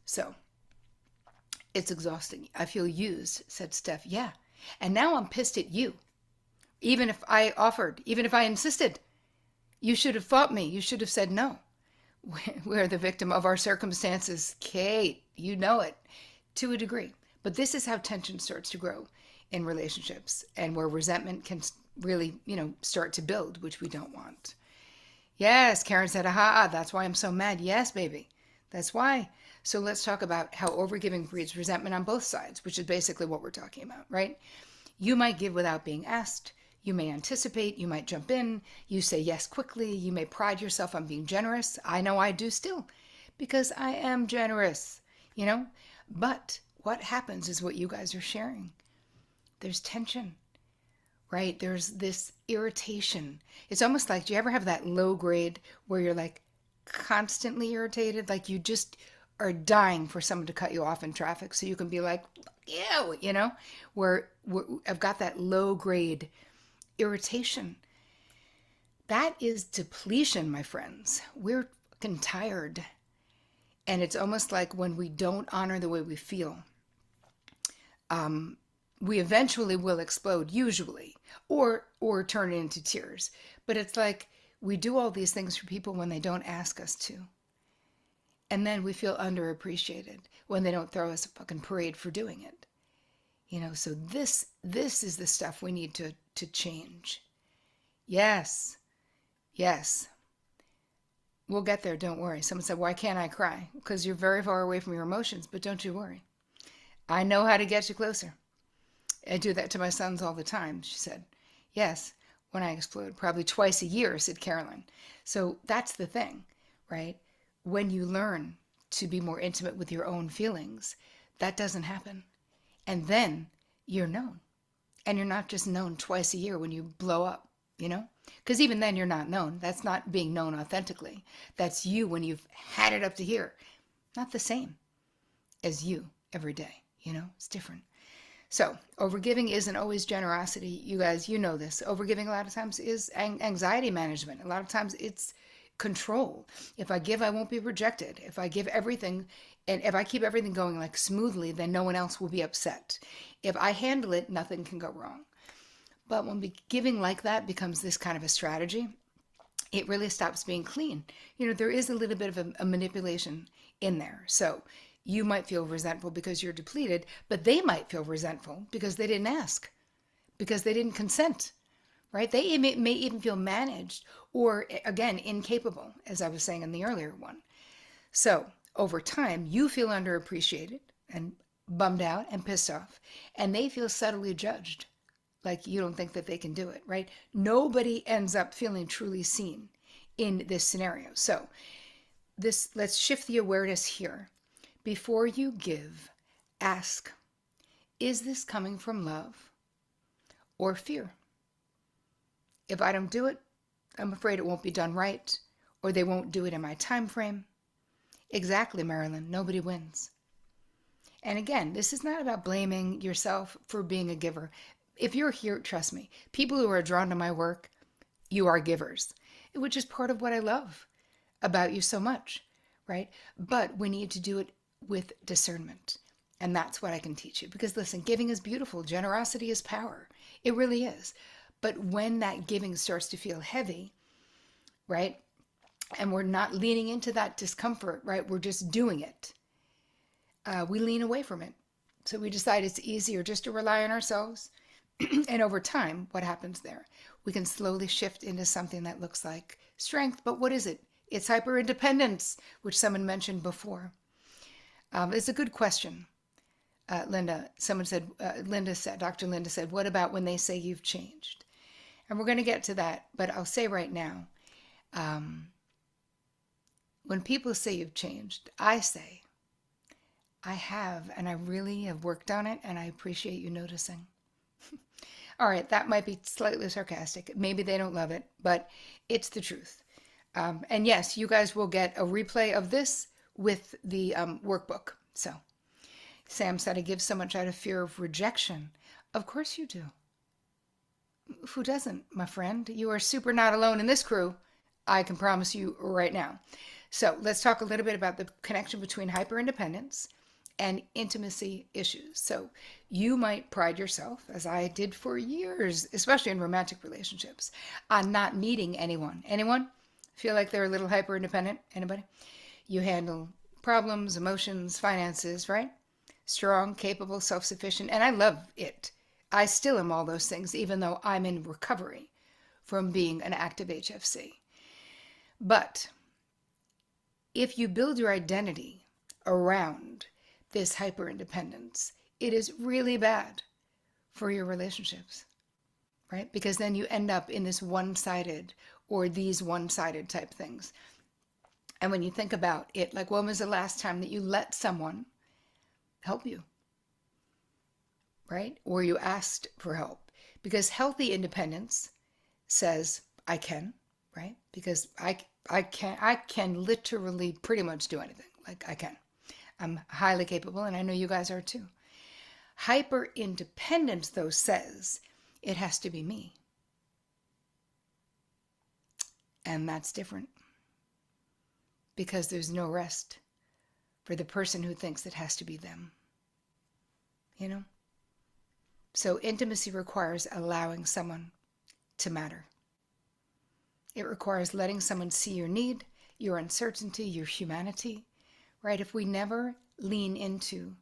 So it's exhausting. I feel used, said Steph. Yeah. And now I'm pissed at you. Even if I offered, even if I insisted, you should have fought me. You should have said no. We're the victim of our circumstances. Kate, you know it to a degree. But this is how tension starts to grow in relationships and where resentment can really, start to build, which we don't want. Yes, Karen said, aha, that's why I'm so mad. Yes, baby, that's why. So let's talk about how overgiving breeds resentment on both sides, which is basically what we're talking about, right? You might give without being asked. You may anticipate, you might jump in, you say yes quickly, you may pride yourself on being generous. I know I do still, because I am generous, But what happens is what you guys are sharing. There's tension, right? There's this irritation. It's almost like, do you ever have that low grade where you're like constantly irritated? Like you just are dying for someone to cut you off in traffic so you can be like, ew, where I've got that low grade irritation. That is depletion, my friends. We're fucking tired. And it's almost like when we don't honor the way we feel, we eventually will explode, usually, or turn it into tears. But it's like We do all these things for people when they don't ask us to. And then we feel underappreciated when they don't throw us a fucking parade for doing it. So this is the stuff we need to change. Yes. Yes. We'll get there, don't worry. Someone said, why can't I cry? Because you're very far away from your emotions, but don't you worry. I know how to get you closer. I do that to my sons all the time, she said. Yes, when I explode, probably twice a year, said Carolyn. So that's the thing, right? When you learn to be more intimate with your own feelings, that doesn't happen. And then you're known. And you're not just known twice a year when you blow up, Because even then you're not known. That's not being known authentically. That's you when you've had it up to here. Not the same as you every day, It's different. So overgiving isn't always generosity. You guys, you know this. Overgiving a lot of times is anxiety management. A lot of times it's control. If I give, I won't be rejected. If I give everything, and if I keep everything going like smoothly, then no one else will be upset. If I handle it, nothing can go wrong. But when giving like that becomes this kind of a strategy, it really stops being clean. There is a little bit of a manipulation in there. So you might feel resentful because you're depleted, but they might feel resentful because they didn't ask, because they didn't consent, right? They may even feel managed or, again, incapable, as I was saying in the earlier one. So over time, you feel underappreciated and bummed out and pissed off, and they feel subtly judged, like you don't think that they can do it, right? Nobody ends up feeling truly seen in this scenario. So let's shift the awareness here. Before you give, ask, is this coming from love or fear? If I don't do it, I'm afraid it won't be done right, or they won't do it in my time frame. Exactly, Marilyn. Nobody wins. And again, this is not about blaming yourself for being a giver. If you're here, trust me, people who are drawn to my work, you are givers, which is part of what I love about you so much, right? But we need to do it with discernment. And that's what I can teach you. Because listen, giving is beautiful. Generosity is power. It really is. But when that giving starts to feel heavy, right? And we're not leaning into that discomfort, right? We're just doing it. We lean away from it. So we decide it's easier just to rely on ourselves. And over time, what happens there? We can slowly shift into something that looks like strength. But what is it? It's hyper-independence, which someone mentioned before. It's a good question, Linda. Dr. Linda said, what about when they say you've changed? And we're going to get to that, but I'll say right now, when people say you've changed, I say, I have, and I really have worked on it, and I appreciate you noticing. All right, that might be slightly sarcastic. Maybe they don't love it, but it's the truth. And yes, you guys will get a replay of this with the workbook. So Sam said, I give so much out of fear of rejection. Of course you do. Who doesn't, my friend? You are super not alone in this crew. I can promise you right now. So let's talk a little bit about the connection between hyperindependence and intimacy issues. So you might pride yourself, as I did for years, especially in romantic relationships, on not needing anyone. Anyone feel like they're a little hyper independent? Anybody? You handle problems, emotions, finances, right? Strong, capable, self-sufficient, and I love it. I still am all those things, even though I'm in recovery from being an active HFC. But if you build your identity around this hyper-independence, it is really bad for your relationships, right? Because then you end up in this one-sided or these one-sided type things. And when you think about it, like when was the last time that you let someone help you, right? Or you asked for help? Because healthy independence says, I can, right? Because I can literally pretty much do anything. Like I can. I'm highly capable, and I know you guys are too. Hyper independence, though, says it has to be me. And that's different. Because there's no rest for the person who thinks it has to be them. You know? So intimacy requires allowing someone to matter. It requires letting someone see your need, your uncertainty, your humanity, right? If we never lean into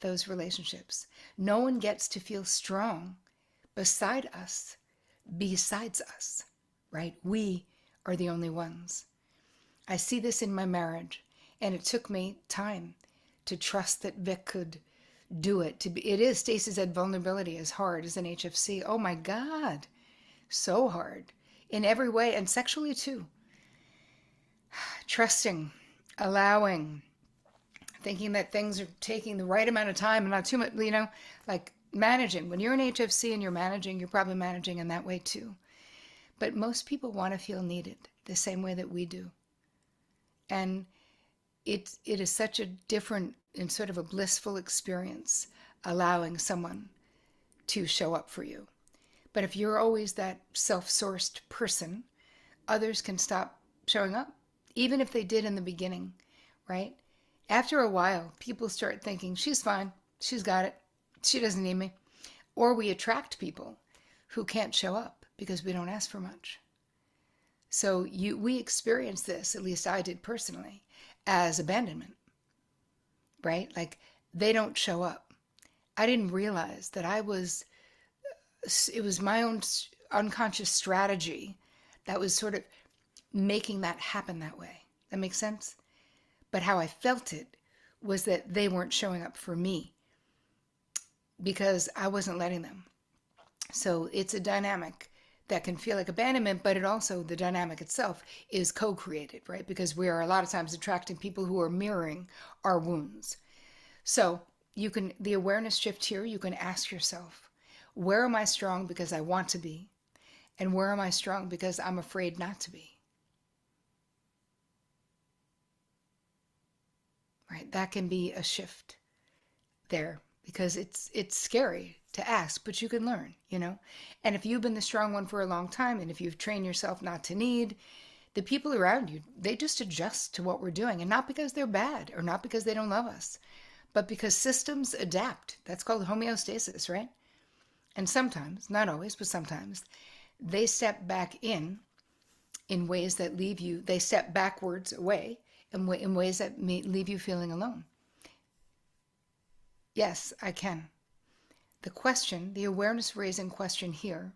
those relationships, no one gets to feel strong beside us, besides us, right? We are the only ones. I see this in my marriage, and it took me time to trust that Vic could do it. It is, Stacey said, vulnerability is hard as an HFC. Oh my God, so hard in every way, and sexually too. Trusting, allowing, thinking that things are taking the right amount of time and not too much, like managing. When you're an HFC and you're managing, you're probably managing in that way too. But most people want to feel needed the same way that we do. And it is such a different and sort of a blissful experience allowing someone to show up for you. But if you're always that self-sourced person, others can stop showing up, even if they did in the beginning, right? After a while, people start thinking, she's fine, she's got it, she doesn't need me. Or we attract people who can't show up because we don't ask for much. So we experience this, at least I did personally, as abandonment, right? Like they don't show up. I didn't realize that it was my own unconscious strategy that was sort of making that happen that way. That makes sense? But how I felt it was that they weren't showing up for me because I wasn't letting them. So it's a dynamic that can feel like abandonment, but it also, the dynamic itself is co-created, right? Because we are a lot of times attracting people who are mirroring our wounds. So the awareness shift here, you can ask yourself, where am I strong because I want to be? And where am I strong because I'm afraid not to be? Right? That can be a shift there because it's scary to ask, but you can learn, And if you've been the strong one for a long time, and if you've trained yourself not to need, the people around you, they just adjust to what we're doing, and not because they're bad or not because they don't love us, but because systems adapt. That's called homeostasis, right? And sometimes, not always, but sometimes, they step back in ways that they step backwards away in ways that may leave you feeling alone. Yes, I can. The awareness raising question here,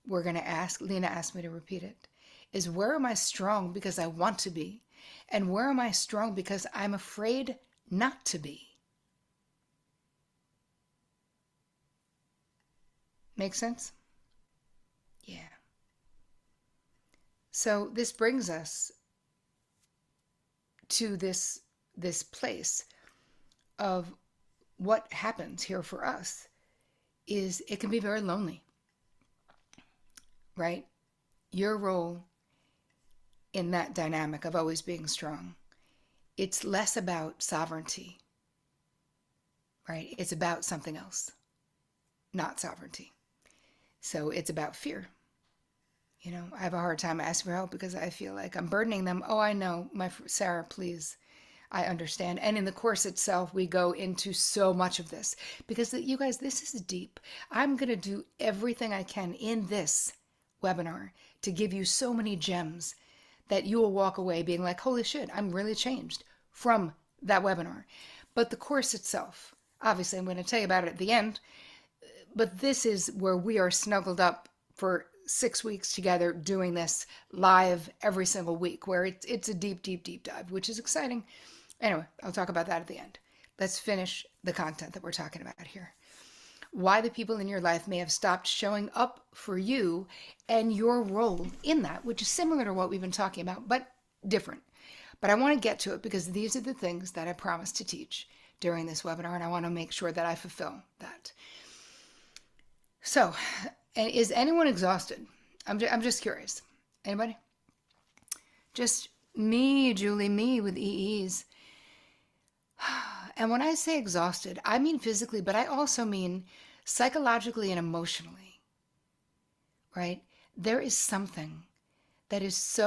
we're going to ask, Lena asked me to repeat it, is where am I strong because I want to be? And where am I strong because I'm afraid not to be? Make sense? Yeah. So this brings us to this place of what happens here for us is it can be very lonely, right? Your role in that dynamic of always being strong, it's less about sovereignty, right? It's about something else, not sovereignty. So it's about fear. I have a hard time asking for help because I feel like I'm burdening them. Oh, I know, Sarah, please. I understand. And in the course itself, we go into so much of this because you guys, this is deep. I'm going to do everything I can in this webinar to give you so many gems that you will walk away being like, holy shit, I'm really changed from that webinar. But the course itself, obviously, I'm going to tell you about it at the end, but this is where we are snuggled up for 6 weeks together doing this live every single week, where it's a deep, deep, deep dive, which is exciting. Anyway, I'll talk about that at the end. Let's finish the content that we're talking about here. Why the people in your life may have stopped showing up for you and your role in that, which is similar to what we've been talking about, but different. But I want to get to it because these are the things that I promised to teach during this webinar, and I want to make sure that I fulfill that. So, is anyone exhausted? I'm just curious. Anybody? Just me, Julie, me with EEs. And when I say exhausted, I mean physically, but I also mean psychologically and emotionally, right? There is something that is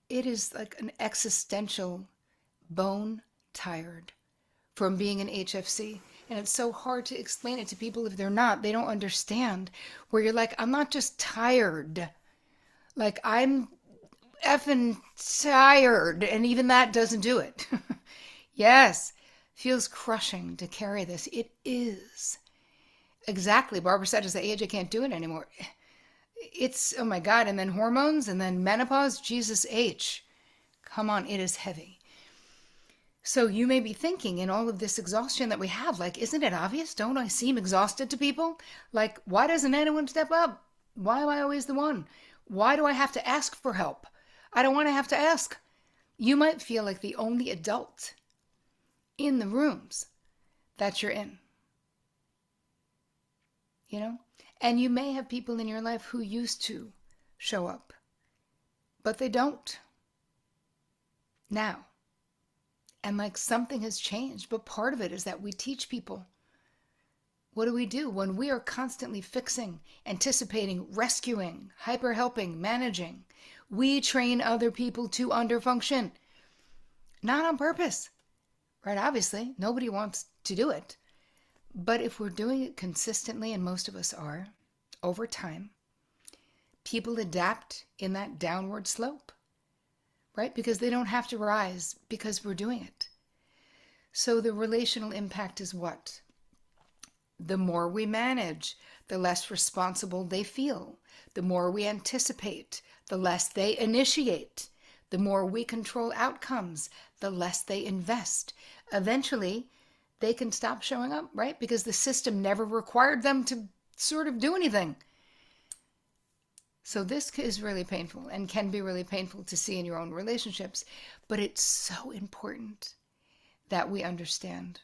it is like an existential bone tired from being an HFC. And it's so hard to explain it to people if they don't understand, where you're like, I'm not just tired. Like effing tired, and even that doesn't do it. Yes, feels crushing to carry this. It is. Exactly. Barbara said, as I age, I can't do it anymore. It's, oh my God. And then hormones and then menopause. Jesus H. Come on, it is heavy. So you may be thinking in all of this exhaustion that we have, like, isn't it obvious? Don't I seem exhausted to people? Like, why doesn't anyone step up? Why am I always the one? Why do I have to ask for help? I don't want to have to ask. You might feel like the only adult in the rooms that you're in, you know? And you may have people in your life who used to show up, but they don't now. And like something has changed, but part of it is that we teach people. What do we do when we are constantly fixing, anticipating, rescuing, hyper helping, managing? We train other people to underfunction, not on purpose, right? Obviously, nobody wants to do it. But if we're doing it consistently, and most of us are, over time, people adapt in that downward slope, right? Because they don't have to rise because we're doing it. So the relational impact is what? The more we manage, the less responsible they feel. The more we anticipate, the less they initiate. The more we control outcomes, the less they invest. Eventually, they can stop showing up, right? Because the system never required them to sort of do anything. So this is really painful and can be really painful to see in your own relationships, but it's so important that we understand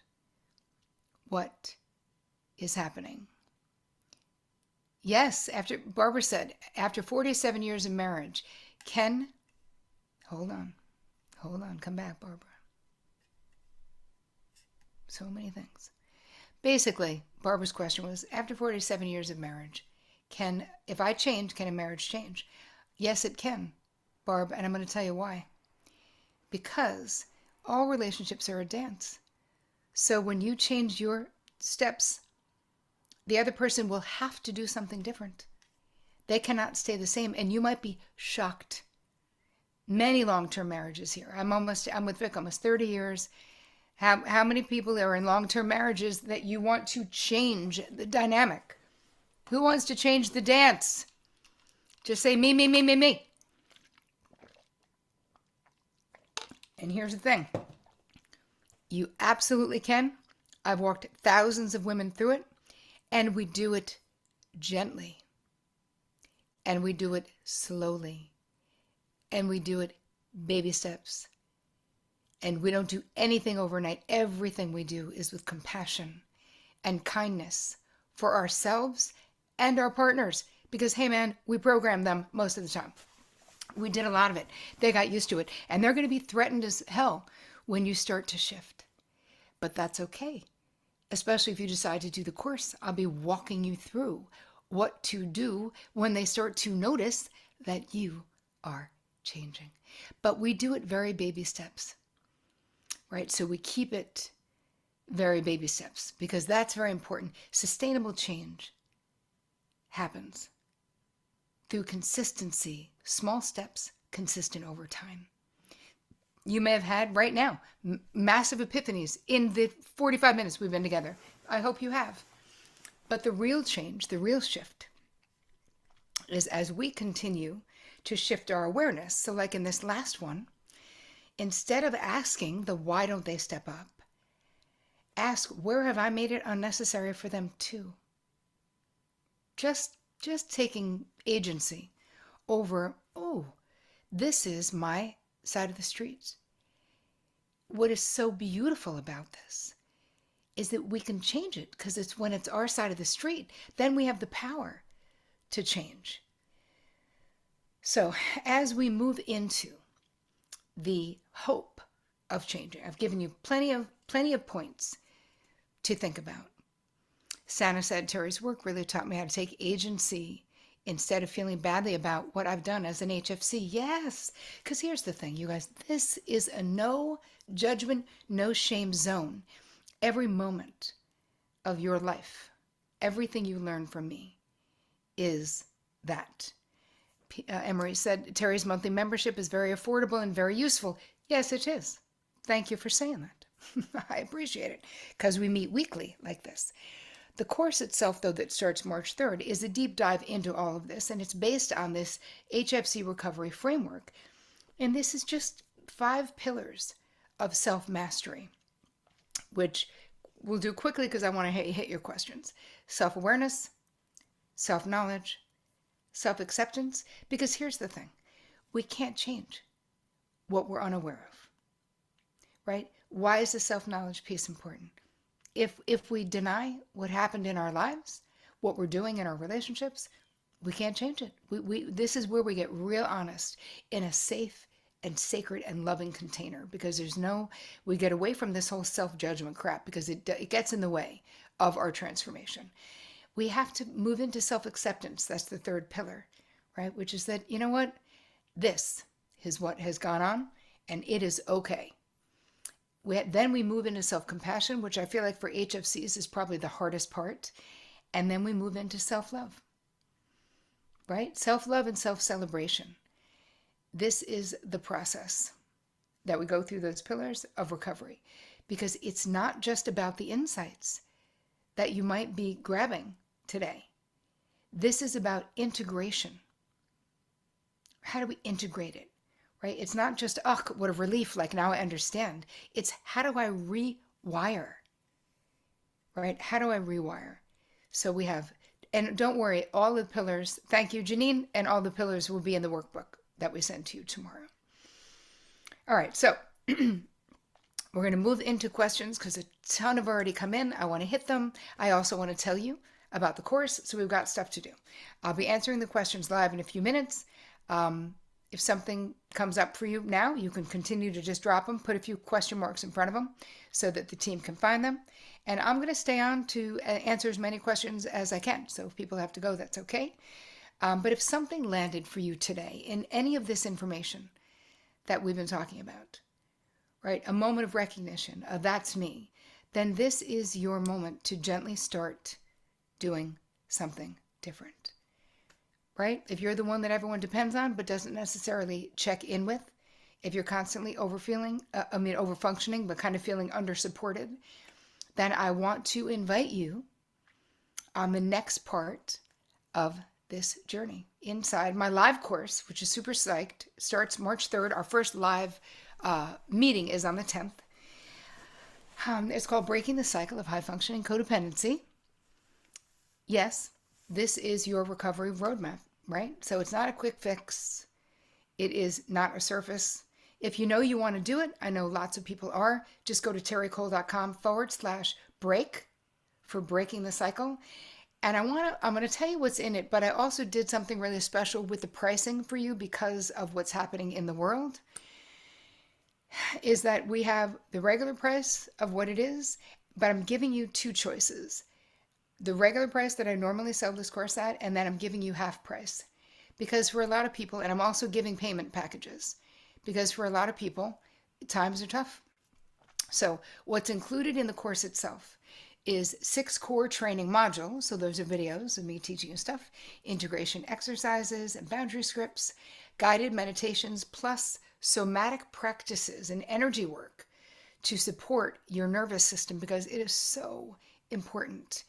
what is happening. Yes, after Barbara said, after 47 years of marriage, hold on, come back, Barbara. So many things. Basically, Barbara's question was, after 47 years of marriage, if I change, can a marriage change? Yes, it can, Barb, and I'm going to tell you why. Because all relationships are a dance. So when you change your steps, the other person will have to do something different. They cannot stay the same, and you might be shocked. Many long-term marriages here. I'm with Vic almost 30 years. How many people are in long-term marriages that you want to change the dynamic? Who wants to change the dance? Just say me, me, me, me, me. And here's the thing. You absolutely can. I've walked thousands of women through it, and we do it gently. And we do it slowly. And we do it baby steps. And we don't do anything overnight. Everything we do is with compassion and kindness for ourselves and our partners. Because, hey man, we program them most of the time. We did a lot of it. They got used to it. And they're going to be threatened as hell when you start to shift. But that's okay. Especially if you decide to do the course. I'll be walking you through what to do when they start to notice that you are changing. But we do it very baby steps. Right? So we keep it very baby steps because that's very important. Sustainable change happens through consistency, small steps, consistent over time. You may have had right now massive epiphanies in the 45 minutes we've been together. I hope you have. But the real change, the real shift is as we continue to shift our awareness. So like in this last one, instead of asking the why don't they step up, ask where have I made it unnecessary for them to? Just taking agency over, oh, this is my side of the street. What is so beautiful about this is that we can change it because it's when it's our side of the street, then we have the power to change. So as we move into the hope of changing, I've given you plenty of points to think about. Santa said, Terri's work really taught me how to take agency instead of feeling badly about what I've done as an HFC. Yes, because here's the thing, you guys. This is a no judgment, no shame zone. Every moment of your life, everything you learn from me is that. Emery said, Terry's monthly membership is very affordable and very useful. Yes, it is. Thank you for saying that. I appreciate it because we meet weekly like this. The course itself, though, that starts March 3rd, is a deep dive into all of this, and it's based on this HFC recovery framework. And this is just 5 pillars of self-mastery, which we'll do quickly because I want to hit your questions. Self-awareness, self-knowledge, self-acceptance, because here's the thing. We can't change what we're unaware of, right? Why is the self-knowledge piece important? If we deny what happened in our lives, what we're doing in our relationships, we can't change it. This is where we get real honest in a safe and sacred and loving container, because we get away from this whole self-judgment crap because it gets in the way of our transformation. We have to move into self-acceptance. That's the 3rd pillar, right? Which is that, you know what? This is what has gone on and it is okay. Then we move into self-compassion, which I feel like for HFCs is probably the hardest part. And then we move into self-love, right? Self-love and self-celebration. This is the process that we go through those pillars of recovery, because it's not just about the insights that you might be grabbing today. This is about integration. How do we integrate it? Right? It's not just, oh, what a relief, like now I understand. It's how do I rewire? Right? How do I rewire? So we have, and don't worry, all the pillars, thank you, Janine, and all the pillars will be in the workbook that we send to you tomorrow. All right, so we're going to move into questions because a ton have already come in. I want to hit them. I also want to tell you about the course, so we've got stuff to do. I'll be answering the questions live in a few minutes. If something comes up for you now, you can continue to just drop them, put a few question marks in front of them so that the team can find them. And I'm going to stay on to answer as many questions as I can. So if people have to go, that's okay. But if something landed for you today in any of this information that we've been talking about, right, a moment of recognition, that's me, then this is your moment to gently start doing something different. Right? If you're the one that everyone depends on but doesn't necessarily check in with, if you're constantly overfunctioning but kind of feeling under-supported, then I want to invite you on the next part of this journey inside my live course, which is super psyched, starts March 3rd. Our first live meeting is on the 10th. It's called Breaking the Cycle of High Functioning Codependency. Yes, this is your recovery roadmap, right? So it's not a quick fix. It is not a surface. If you know you want to do it, I know lots of people are, just go to terricole.com/break for breaking the cycle. And I'm going to tell you what's in it, but I also did something really special with the pricing for you because of what's happening in the world, is that we have the regular price of what it is, but I'm giving you 2 choices. The regular price that I normally sell this course at, and then I'm giving you half price. Because for a lot of people, and I'm also giving payment packages, because for a lot of people, times are tough. So what's included in the course itself is 6 core training modules. So those are videos of me teaching you stuff, integration exercises and boundary scripts, guided meditations, plus somatic practices and energy work to support your nervous system, because it is so important.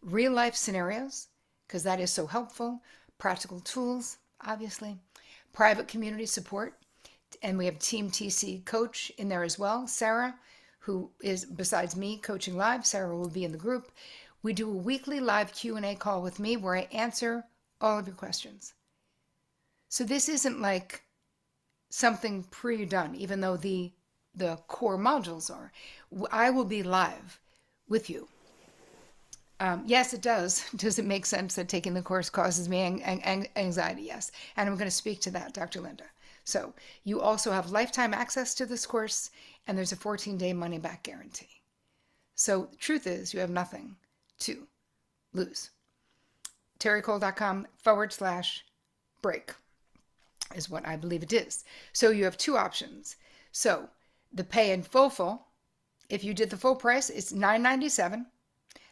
Real life scenarios, because that is so helpful. Practical tools, obviously. Private community support. And we have Team TC coach in there as well. Sarah, who is, besides me, coaching live, Sarah will be in the group. We do a weekly live Q&A call with me where I answer all of your questions. So this isn't like something pre-done, even though the core modules are. I will be live with you. Yes, it does. Does it make sense that taking the course causes me anxiety? Yes. And I'm going to speak to that, Dr. Linda. So you also have lifetime access to this course, and there's a 14-day money-back guarantee. So the truth is, you have nothing to lose. terricole.com/break is what I believe it is. So you have 2 options. So the pay in full, if you did the full price, it's $9.97.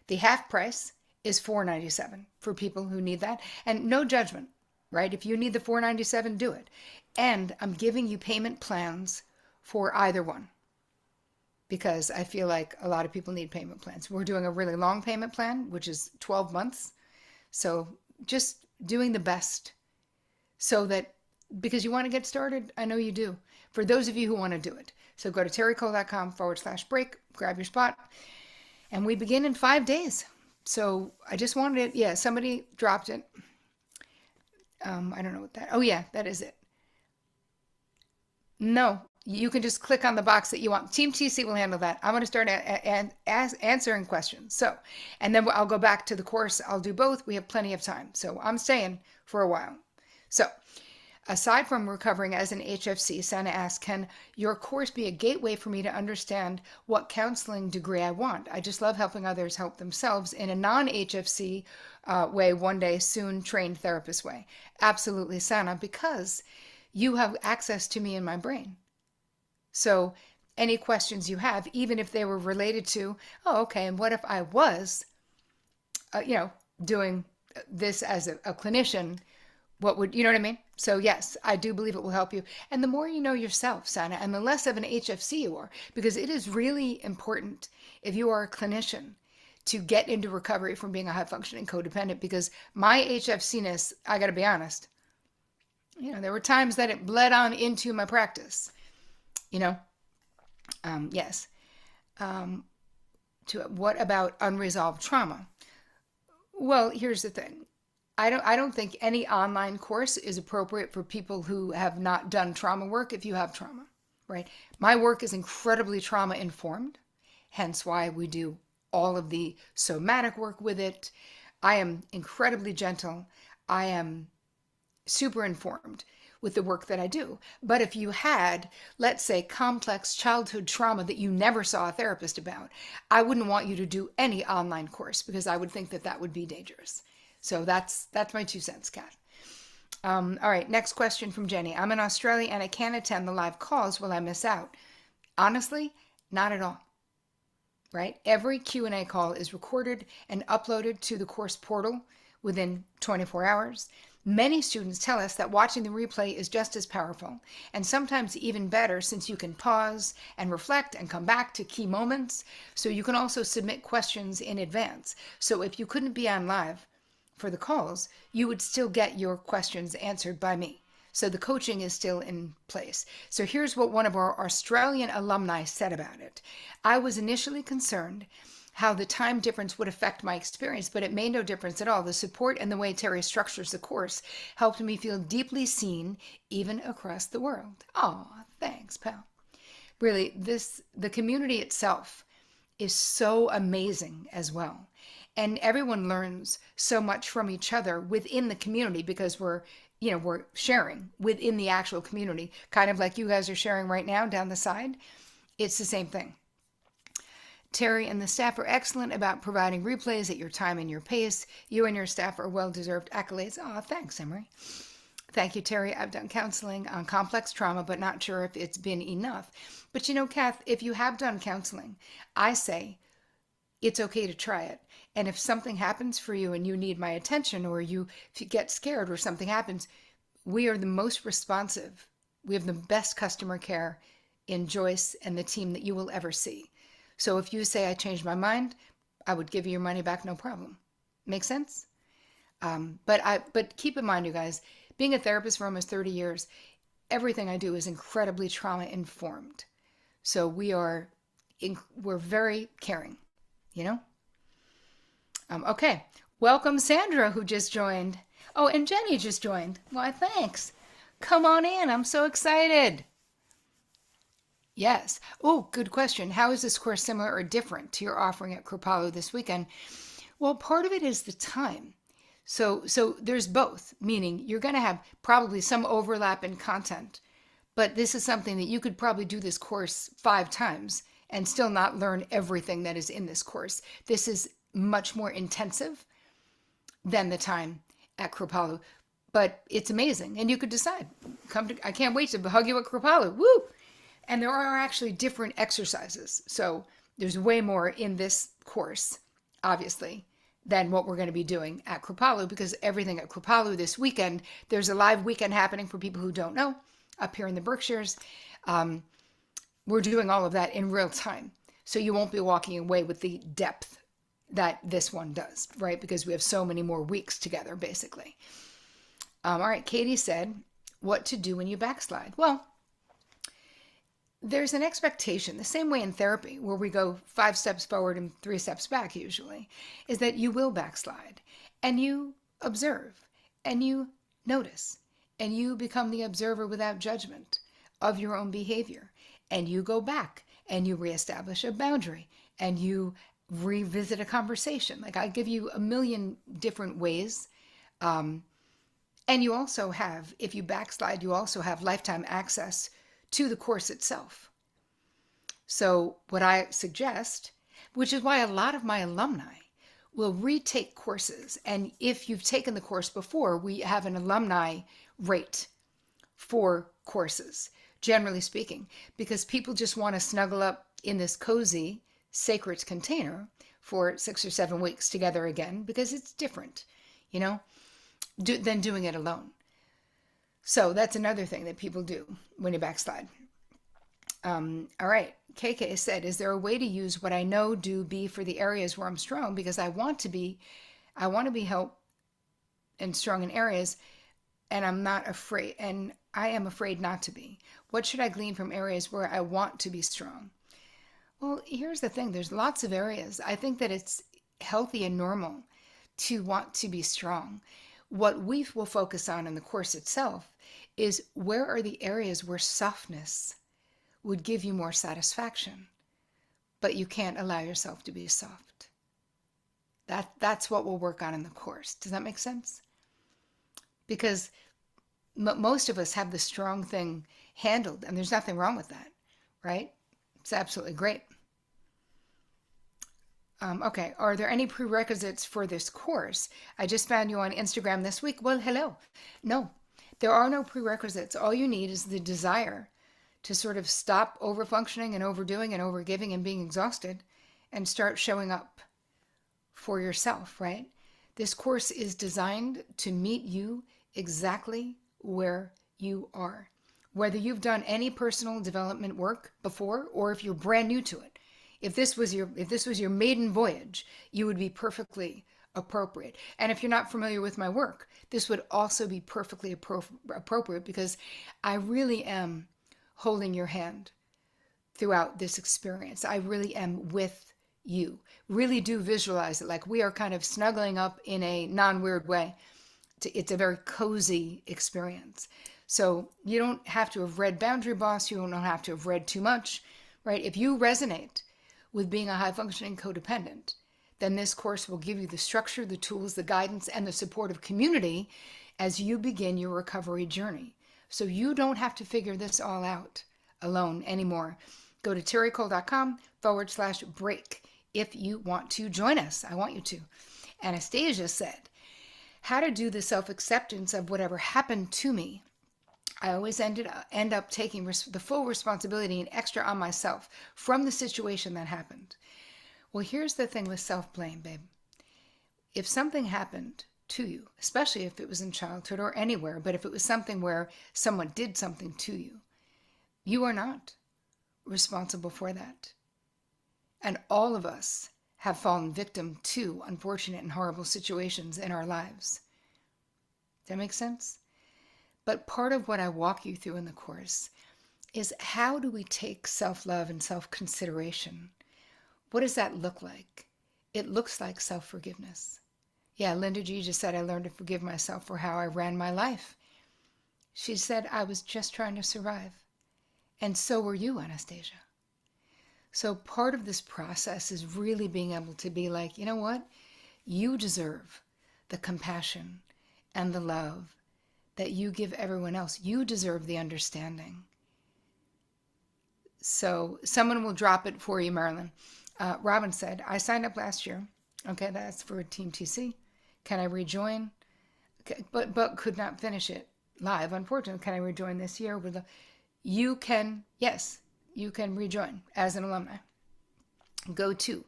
The half price is $4.97 for people who need that. And no judgment. right? If you need the $497, do it. And I'm giving you payment plans for either one because I feel like a lot of people need payment plans. We're doing a really long payment plan, which is 12 months. So just doing the best so that, because you want to get started, I know you do. For those of you who want to do it. So go to terricole.com/break, grab your spot, and we begin in 5 days. So I just wanted it. Yeah, somebody dropped it. I don't know what that. Oh yeah, that is it. No, you can just click on the box that you want. Team TC will handle that. I'm going to start answering questions. So, and then I'll go back to the course. I'll do both. We have plenty of time. So I'm staying for a while. So aside from recovering as an HFC, Sana asks, can your course be a gateway for me to understand what counseling degree I want? I just love helping others help themselves in a non-HFC way, one day, soon trained therapist way. Absolutely, Sana, because you have access to me in my brain. So any questions you have, even if they were related to, oh, okay, and what if I was, doing this as a clinician, what would, you know what I mean? So yes, I do believe it will help you. And the more you know yourself, Sana, and the less of an HFC you are, because it is really important if you are a clinician to get into recovery from being a high functioning codependent, because my HFC-ness, I got to be honest, there were times that it bled on into my practice, yes. What about unresolved trauma? Well, here's the thing. I don't think any online course is appropriate for people who have not done trauma work if you have trauma, right? My work is incredibly trauma informed, hence why we do all of the somatic work with it. I am incredibly gentle. I am super informed with the work that I do. But if you had, let's say, complex childhood trauma that you never saw a therapist about, I wouldn't want you to do any online course because I would think that would be dangerous. So that's my 2 cents, Kat. All right, next question from Jenny. I'm in Australia and I can't attend the live calls. Will I miss out? Honestly, not at all. Right? Every Q&A call is recorded and uploaded to the course portal within 24 hours. Many students tell us that watching the replay is just as powerful, and sometimes even better since you can pause and reflect and come back to key moments. So you can also submit questions in advance. So if you couldn't be on live for the calls, you would still get your questions answered by me. So the coaching is still in place. So here's what one of our Australian alumni said about it. I was initially concerned how the time difference would affect my experience, but it made no difference at all. The support and the way Terri structures the course helped me feel deeply seen, even across the world. Oh, thanks, pal. Really, the community itself is so amazing as well. And everyone learns so much from each other within the community because we're sharing within the actual community, kind of like you guys are sharing right now down the side. It's the same thing. Terri and the staff are excellent about providing replays at your time and your pace. You and your staff are well-deserved accolades. Oh, thanks, Emery. Thank you, Terri. I've done counseling on complex trauma, but not sure if it's been enough. But Kath, if you have done counseling, I say it's okay to try it. And if something happens for you and you need my attention, or if you get scared or something happens, we are the most responsive. We have the best customer care in Joyce and the team that you will ever see. So if you say I changed my mind, I would give you your money back, no problem. Make sense? But keep in mind, you guys, being a therapist for almost 30 years, everything I do is incredibly trauma informed. So we're very caring, Okay, welcome Sandra, who just joined. Oh, and Jenny just joined. Why, thanks. Come on in. I'm so excited. Yes. Oh, good question. How is this course similar or different to your offering at Kripalu this weekend? Well, part of it is the time. So there's both, meaning you're going to have probably some overlap in content, but this is something that you could probably do this course 5 times and still not learn everything that is in this course. This is much more intensive than the time at Kripalu, but it's amazing. And you could decide, I can't wait to hug you at Kripalu. Woo! And there are actually different exercises. So there's way more in this course, obviously, than what we're going to be doing at Kripalu, because everything at Kripalu this weekend, there's a live weekend happening for people who don't know up here in the Berkshires. We're doing all of that in real time. So you won't be walking away with the depth that this one does, right? Because we have so many more weeks together, basically. All right, Katie said, what to do when you backslide? Well, there's an expectation, the same way in therapy, where we go 5 steps forward and 3 steps back usually, is that you will backslide, and you observe, and you notice, and you become the observer without judgment of your own behavior, and you go back, and you reestablish a boundary, and you revisit a conversation. Like, I give you a million different ways. And you also have, if you backslide, you also have lifetime access to the course itself. So what I suggest, which is why a lot of my alumni will retake courses. And if you've taken the course before, we have an alumni rate for courses, generally speaking, because people just want to snuggle up in this cozy, sacred container for 6 or 7 weeks together again, because it's different, than doing it alone. So that's another thing that people do when you backslide. All right. KK said, is there a way to use what I know do be for the areas where I'm strong? Because I want to be help and strong in areas, and I'm not afraid, and I am afraid not to be. What should I glean from areas where I want to be strong? Well, here's the thing. There's lots of areas. I think that it's healthy and normal to want to be strong. What we will focus on in the course itself is, where are the areas where softness would give you more satisfaction, but you can't allow yourself to be soft. That's what we'll work on in the course. Does that make sense? Because most of us have the strong thing handled, and there's nothing wrong with that, right? It's absolutely great. Okay, are there any prerequisites for this course? I just found you on Instagram this week. Well, hello. No, there are no prerequisites. All you need is the desire to sort of stop overfunctioning and overdoing and overgiving and being exhausted, and start showing up for yourself, right? This course is designed to meet you exactly where you are. Whether you've done any personal development work before, or if you're brand new to it. If this was your maiden voyage, you would be perfectly appropriate. And if you're not familiar with my work, this would also be perfectly appropriate, because I really am holding your hand throughout this experience. I really am with you. Really do visualize it like we are kind of snuggling up in a non-weird way. It's a very cozy experience. So you don't have to have read Boundary Boss. You don't have to have read too much, right? If you resonate with being a high-functioning codependent, then this course will give you the structure, the tools, the guidance, and the supportive community as you begin your recovery journey. So you don't have to figure this all out alone anymore. Go to terricole.com/break if you want to join us. I want you to. Anastasia said, how to do the self-acceptance of whatever happened to me. I always end up taking the full responsibility and extra on myself from the situation that happened. Well, here's the thing with self-blame, babe. If something happened to you, especially if it was in childhood or anywhere, but if it was something where someone did something to you, you are not responsible for that. And all of us have fallen victim to unfortunate and horrible situations in our lives. Does that make sense? But part of what I walk you through in the course is, how do we take self-love and self-consideration? What does that look like? It looks like self-forgiveness. Yeah, Linda G just said, I learned to forgive myself for how I ran my life. She said, I was just trying to survive. And so were you, Anastasia. So part of this process is really being able to be like, you know what? You deserve the compassion and the love that you give everyone else. You deserve the understanding. So someone will drop it for you, Marilyn. Robin said, I signed up last year. Okay, that's for Team TC. Can I rejoin? Okay, but could not finish it live. Unfortunately, can I rejoin this year? You can, yes, you can rejoin as an alumni. Go to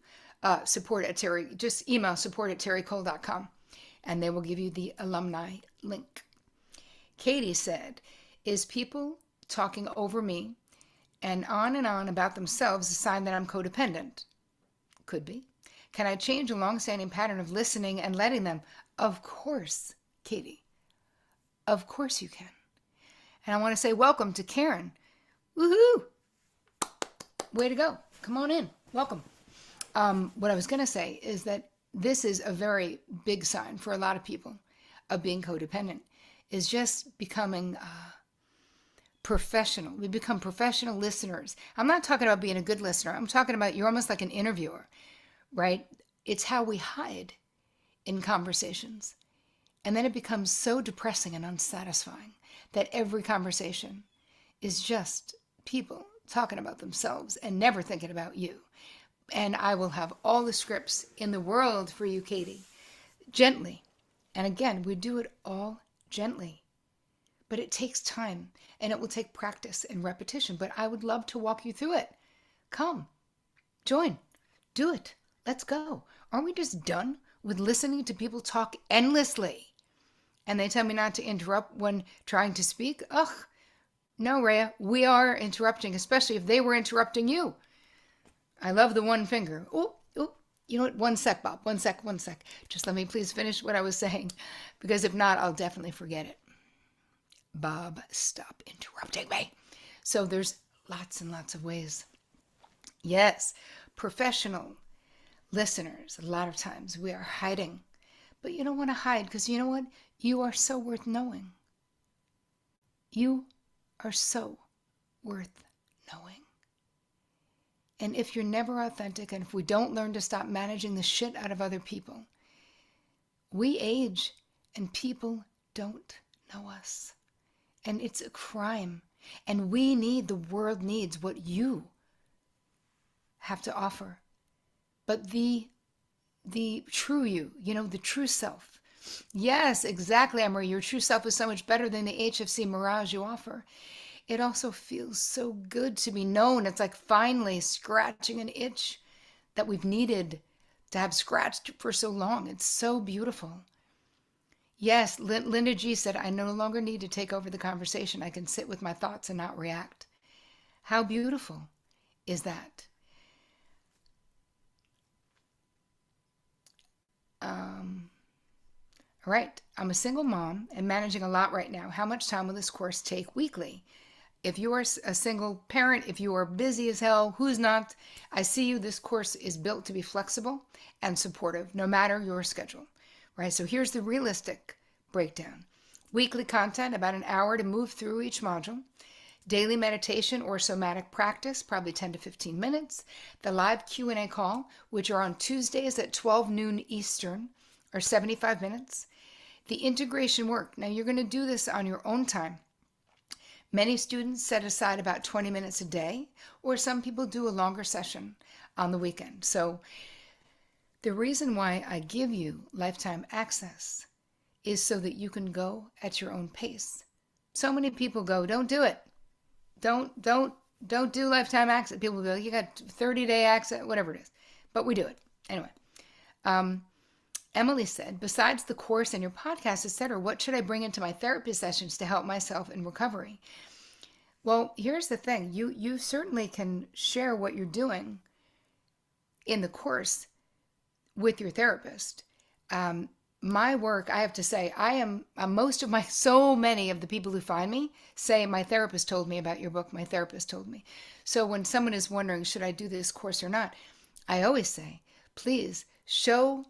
support at Terri. Just email support@terricole.com, and they will give you the alumni link. Katie said, is people talking over me and on about themselves a sign that I'm codependent? Could be. Can I change a long-standing pattern of listening and letting them? Of course, Katie. Of course you can. And I want to say welcome to Karen. Woohoo! Way to go. Come on in. Welcome. What I was going to say is that this is a very big sign for a lot of people of being codependent, is just becoming professional. We become professional listeners. I'm not talking about being a good listener. I'm talking about you're almost like an interviewer, right? It's how we hide in conversations. And then it becomes so depressing and unsatisfying that every conversation is just people talking about themselves and never thinking about you. And I will have all the scripts in the world for you, Katie, gently. And again, we do it all gently. But it takes time, and it will take practice and repetition. But I would love to walk you through it. Come, join, do it. Let's go. Aren't we just done with listening to people talk endlessly? And they tell me not to interrupt when trying to speak? Ugh, no, Rhea, we are interrupting, especially if they were interrupting you. I love the one finger. Oh, you know what? One sec, Bob. One sec. Just let me please finish what I was saying, because if not, I'll definitely forget it. Bob, stop interrupting me. So there's lots and lots of ways. Yes, professional listeners, a lot of times we are hiding. But you don't want to hide, because you know what? You are so worth knowing. You are so worth knowing. And if you're never authentic, and if we don't learn to stop managing the shit out of other people, we age and people don't know us. And it's a crime. And the world needs what you have to offer. But the true you, the true self. Yes, exactly, Emery. Your true self is so much better than the HFC mirage you offer. It also feels so good to be known. It's like finally scratching an itch that we've needed to have scratched for so long. It's so beautiful. Yes, Linda G said, I no longer need to take over the conversation. I can sit with my thoughts and not react. How beautiful is that? All right, I'm a single mom and managing a lot right now. How much time will this course take weekly? If you are a single parent, if you are busy as hell, who's not? I see you. This course is built to be flexible and supportive, no matter your schedule, right? So here's the realistic breakdown. Weekly content, about an hour to move through each module. Daily meditation or somatic practice, probably 10 to 15 minutes. The live Q&A call, which are on Tuesdays at 12 noon Eastern, are 75 minutes. The integration work. Now, you're going to do this on your own time. Many students set aside about 20 minutes a day, or some people do a longer session on the weekend. So the reason why I give you lifetime access is so that you can go at your own pace. So many people go, don't do it. Don't do lifetime access. People will be like, you got 30-day access, whatever it is. But we do it. Anyway, Emily said, besides the course and your podcast, etc., what should I bring into my therapy sessions to help myself in recovery? Well, here's the thing. You certainly can share what you're doing in the course with your therapist. My work, I have to say, I am so many of the people who find me say, my therapist told me about your book. My therapist told me. So when someone is wondering, should I do this course or not? I always say, please show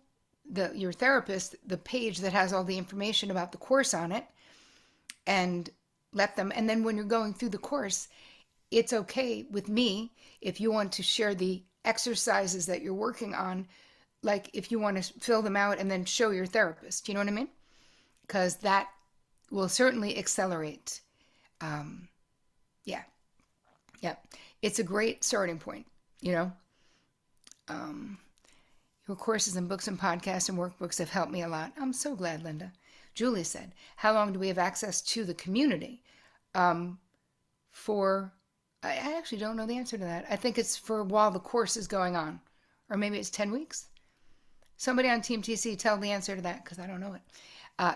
your therapist the page that has all the information about the course on it, and let them, and then when you're going through the course, it's okay with me if you want to share the exercises that you're working on, like if you want to fill them out and then show your therapist, you know what I mean? Because that will certainly accelerate. Yeah. It's a great starting point, Your courses and books and podcasts and workbooks have helped me a lot. I'm so glad, Linda. Julie said, how long do we have access to the community? I actually don't know the answer to that. I think it's for while the course is going on, Or maybe it's 10 weeks? Somebody on Team TC, tell the answer to that because I don't know it.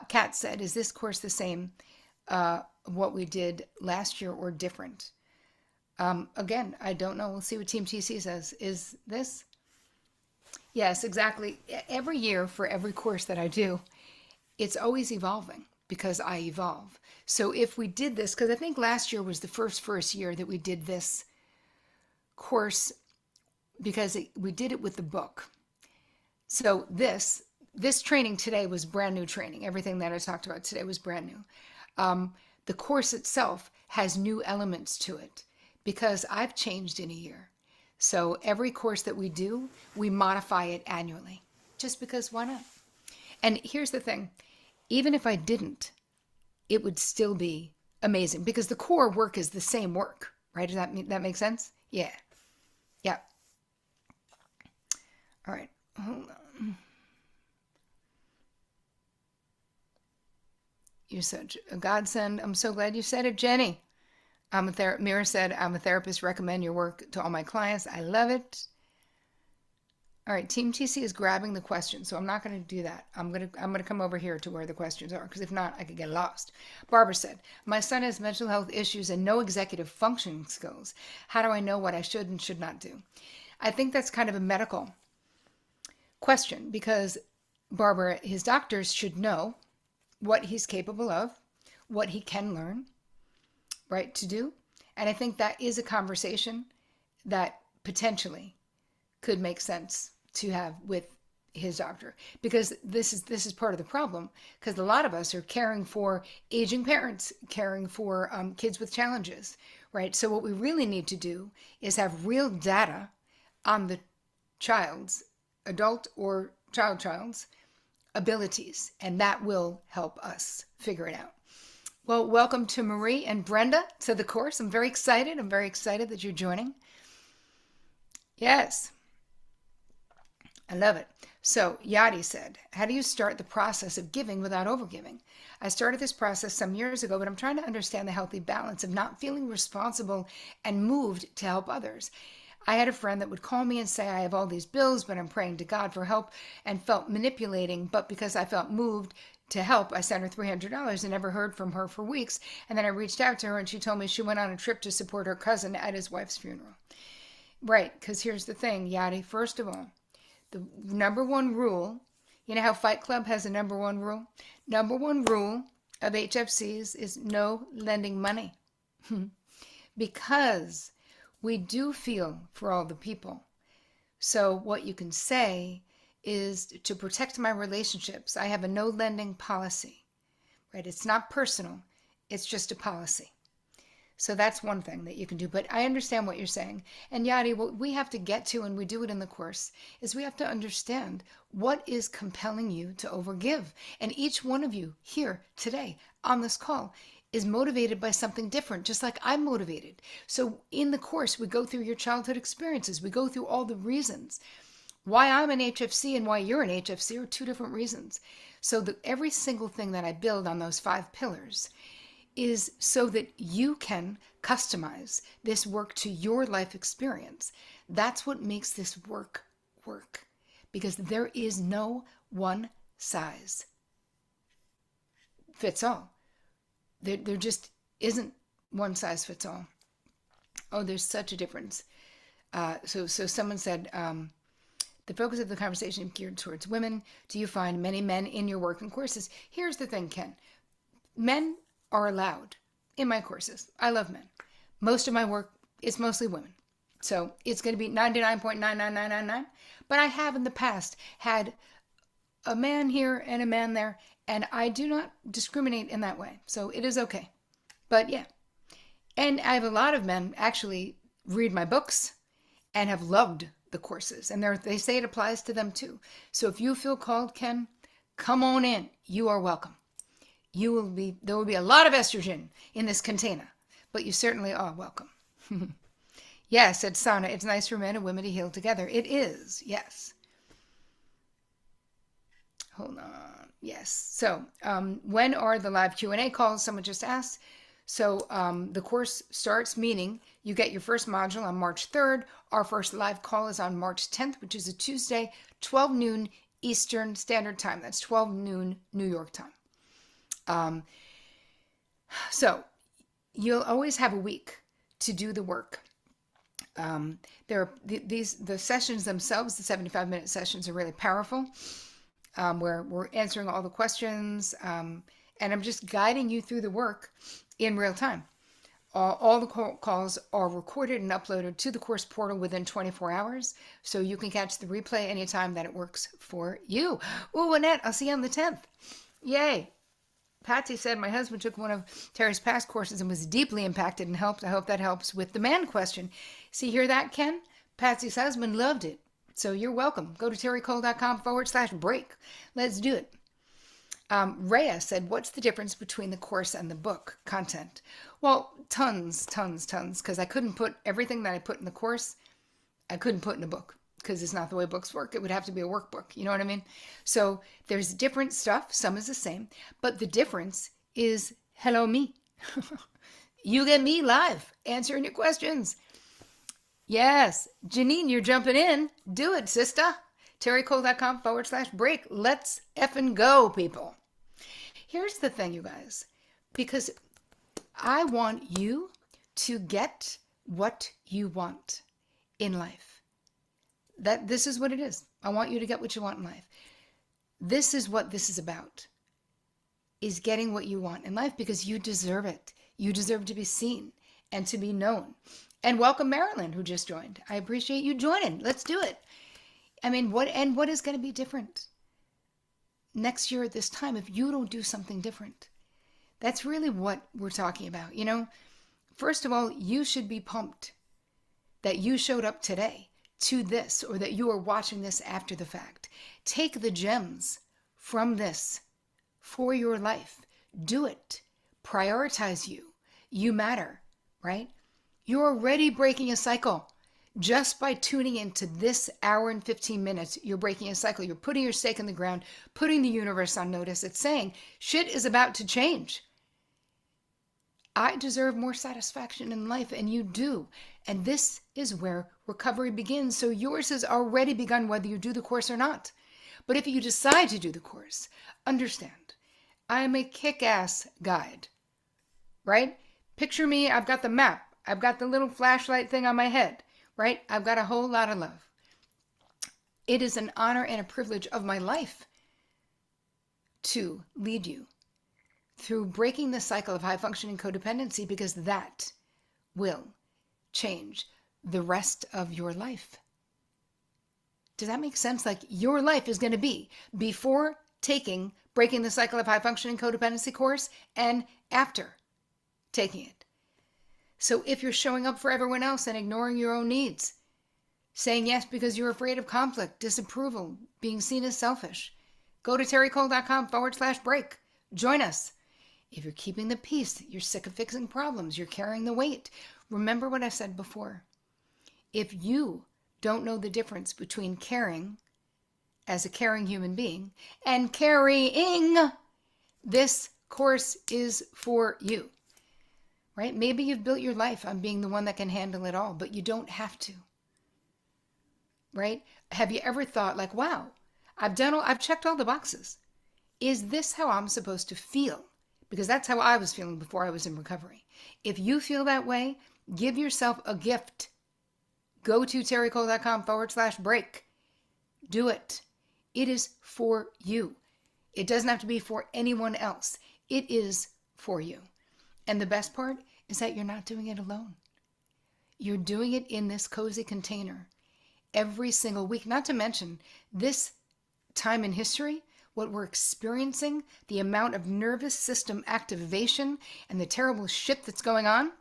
Kat said, is this course the same what we did last year or different? Again, I don't know. We'll see what Team TC says. Is this? Yes, exactly. Every year for every course that I do, it's always evolving because I evolve. So if we did this, because I think last year was the first year that we did this course because we did it with the book. So this training today was brand new training. Everything that I talked about today was brand new. The course itself has new elements to it because I've changed in a year. So every course that we do, we modify it annually just because why not? And here's the thing, even if I didn't, it would still be amazing because the core work is the same work, right? Does that make sense? Yeah. Yeah. All right. Hold on. You're such a godsend. I'm so glad you said it, Jenny. Mira said, I'm a therapist, recommend your work to all my clients. I love it. All right, Team TC is grabbing the questions, so I'm not going to do that. I'm going to come over here to where the questions are, because if not, I could get lost. Barbara said, my son has mental health issues and no executive functioning skills. How do I know what I should and should not do? I think that's kind of a medical question, because Barbara, his doctors should know what he's capable of, what he can learn, right, to do. And I think that is a conversation that potentially could make sense to have with his doctor, because this is part of the problem, because a lot of us are caring for aging parents, caring for kids with challenges, right? So what we really need to do is have real data on the child's, adult or child's abilities, and that will help us figure it out. Well, welcome to Marie and Brenda to the course. I'm very excited. I'm very excited that you're joining. Yes. I love it. So Yadi said, how do you start the process of giving without overgiving? I started this process some years ago, but I'm trying to understand the healthy balance of not feeling responsible and moved to help others. I had a friend that would call me and say, I have all these bills, but I'm praying to God for help, and felt manipulating. But because I felt moved to help, I sent her $300 and never heard from her for weeks. And then I reached out to her and she told me she went on a trip to support her cousin at his wife's funeral. Right, because here's the thing, Yadi. First of all, the number one rule, you know how Fight Club has a number one rule? Number one rule of HFCs is no lending money. Because we do feel for all the people. So what you can say is, to protect my relationships, I have a no lending policy, right? It's not personal. It's just a policy. So that's one thing that you can do. But I understand what you're saying. And Yadi, what we have to get to, and we do it in the course, is we have to understand what is compelling you to overgive. And each one of you here today on this call is motivated by something different, just like I'm motivated. So in the course, we go through your childhood experiences. We go through all the reasons. Why I'm an HFC and why you're an HFC are two different reasons. So that every single thing that I build on those 5 pillars is so that you can customize this work to your life experience. That's what makes this work, because there is no one size fits all. There just isn't one size fits all. Oh, there's such a difference. So someone said, the focus of the conversation geared towards women. Do you find many men in your work and courses? Here's the thing, Ken. Men are allowed in my courses. I love men. Most of my work is mostly women. So it's going to be 99.99999. But I have in the past had a man here and a man there, and I do not discriminate in that way. So it is okay. But yeah. And I have a lot of men actually read my books and have loved the courses. And they say it applies to them too. So if you feel called, Ken, come on in. You are welcome. There will be a lot of estrogen in this container, but you certainly are welcome. Yes, said Sana, it's nice for men and women to heal together. It is, yes. Hold on. Yes. So when are the live Q&A calls? Someone just asked. So the course starts, meaning you get your first module on March 3rd. Our first live call is on March 10th, which is a Tuesday, 12 noon Eastern Standard Time. That's 12 noon New York time. So you'll always have a week to do the work. The sessions themselves, the 75-minute sessions, are really powerful, where we're answering all the questions, and I'm just guiding you through the work in real time. All the calls are recorded and uploaded to the course portal within 24 hours, so you can catch the replay anytime that it works for you. Ooh, Annette, I'll see you on the 10th. Yay. Patsy said, my husband took one of Terri's past courses and was deeply impacted and helped. I hope that helps with the man question. See, hear that, Ken? Patsy's husband loved it. So you're welcome. Go to terricole.com/break. Let's do it. Rhea said, what's the difference between the course and the book content? Well, tons, because I couldn't put everything that I put in the course, I couldn't put in a book, because it's not the way books work. It would have to be a workbook. You know what I mean? So there's different stuff. Some is the same. But the difference is, hello, me. You get me live answering your questions. Yes. Janine, you're jumping in. Do it, sister. terricole.com/break. Let's effing go, people. Here's the thing, you guys. Because I want you to get what you want in life. This is what it is. I want you to get what you want in life. This is what this is about, is getting what you want in life, because you deserve it. You deserve to be seen and to be known. And welcome Marilyn, who just joined. I appreciate you joining. Let's do it. I mean, what is going to be different next year at this time if you don't do something different? That's really what we're talking about. You know, first of all, you should be pumped that you showed up today to this, or that you are watching this after the fact. Take the gems from this for your life. Do it. Prioritize you. You matter, right? You're already breaking a cycle. Just by tuning into this hour and 15 minutes, you're breaking a cycle. You're putting your stake in the ground, putting the universe on notice. It's saying shit is about to change. I deserve more satisfaction in life, and you do. And this is where recovery begins. So yours has already begun, whether you do the course or not. But if you decide to do the course, understand, I am a kick-ass guide, right? Picture me, I've got the map. I've got the little flashlight thing on my head, right? I've got a whole lot of love. It is an honor and a privilege of my life to lead you through breaking the cycle of high-functioning codependency, because that will change the rest of your life. Does that make sense? Like, your life is going to be before taking Breaking the Cycle of High-Functioning Codependency course and after taking it. So if you're showing up for everyone else and ignoring your own needs, saying yes because you're afraid of conflict, disapproval, being seen as selfish, go to terricole.com/break. Join us. If you're keeping the peace, you're sick of fixing problems, you're carrying the weight, remember what I said before. If you don't know the difference between caring as a caring human being and carrying, this course is for you, right? Maybe you've built your life on being the one that can handle it all, but you don't have to, right? Have you ever thought like, wow, I've checked all the boxes. Is this how I'm supposed to feel? Because that's how I was feeling before I was in recovery. If you feel that way, give yourself a gift. Go to terricole.com/break. Do it. It is for you. It doesn't have to be for anyone else. It is for you. And the best part is that you're not doing it alone. You're doing it in this cozy container every single week. Not to mention this time in history, what we're experiencing, the amount of nervous system activation and the terrible shit that's going on.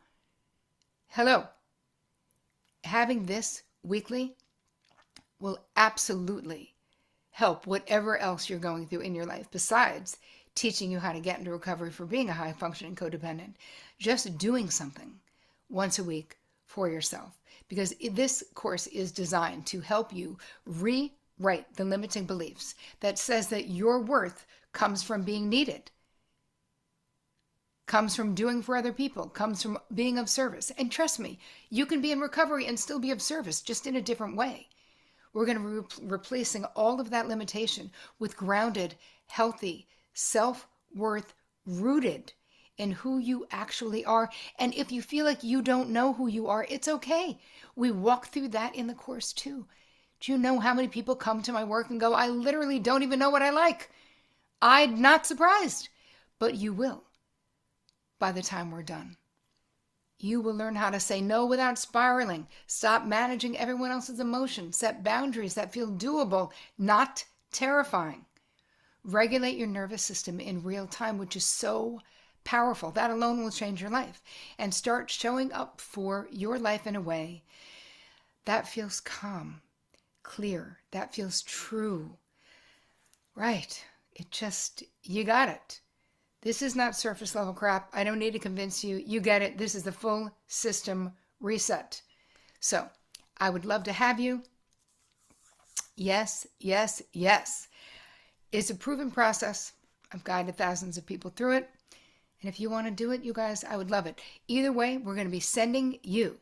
Hello. Having this weekly will absolutely help whatever else you're going through in your life, besides teaching you how to get into recovery for being a high-functioning codependent. Just doing something once a week for yourself, because this course is designed to help you rewrite the limiting beliefs that says that your worth comes from being needed. comes from doing for other people, comes from being of service. And trust me, you can be in recovery and still be of service, just in a different way. We're going to be replacing all of that limitation with grounded, healthy, self-worth rooted in who you actually are. And if you feel like you don't know who you are, it's okay. We walk through that in the course too. Do you know how many people come to my work and go, I literally don't even know what I like? I'm not surprised, but you will by the time we're done. You will learn how to say no without spiraling. Stop managing everyone else's emotions. Set boundaries that feel doable, not terrifying. Regulate your nervous system in real time, which is so powerful. That alone will change your life. And start showing up for your life in a way that feels calm, clear, that feels true. Right. You got it. This is not surface level crap. I don't need to convince you. You get it. This is the full system reset. So I would love to have you. Yes, yes, yes. It's a proven process. I've guided thousands of people through it. And if you want to do it, you guys, I would love it. Either way, we're going to be sending you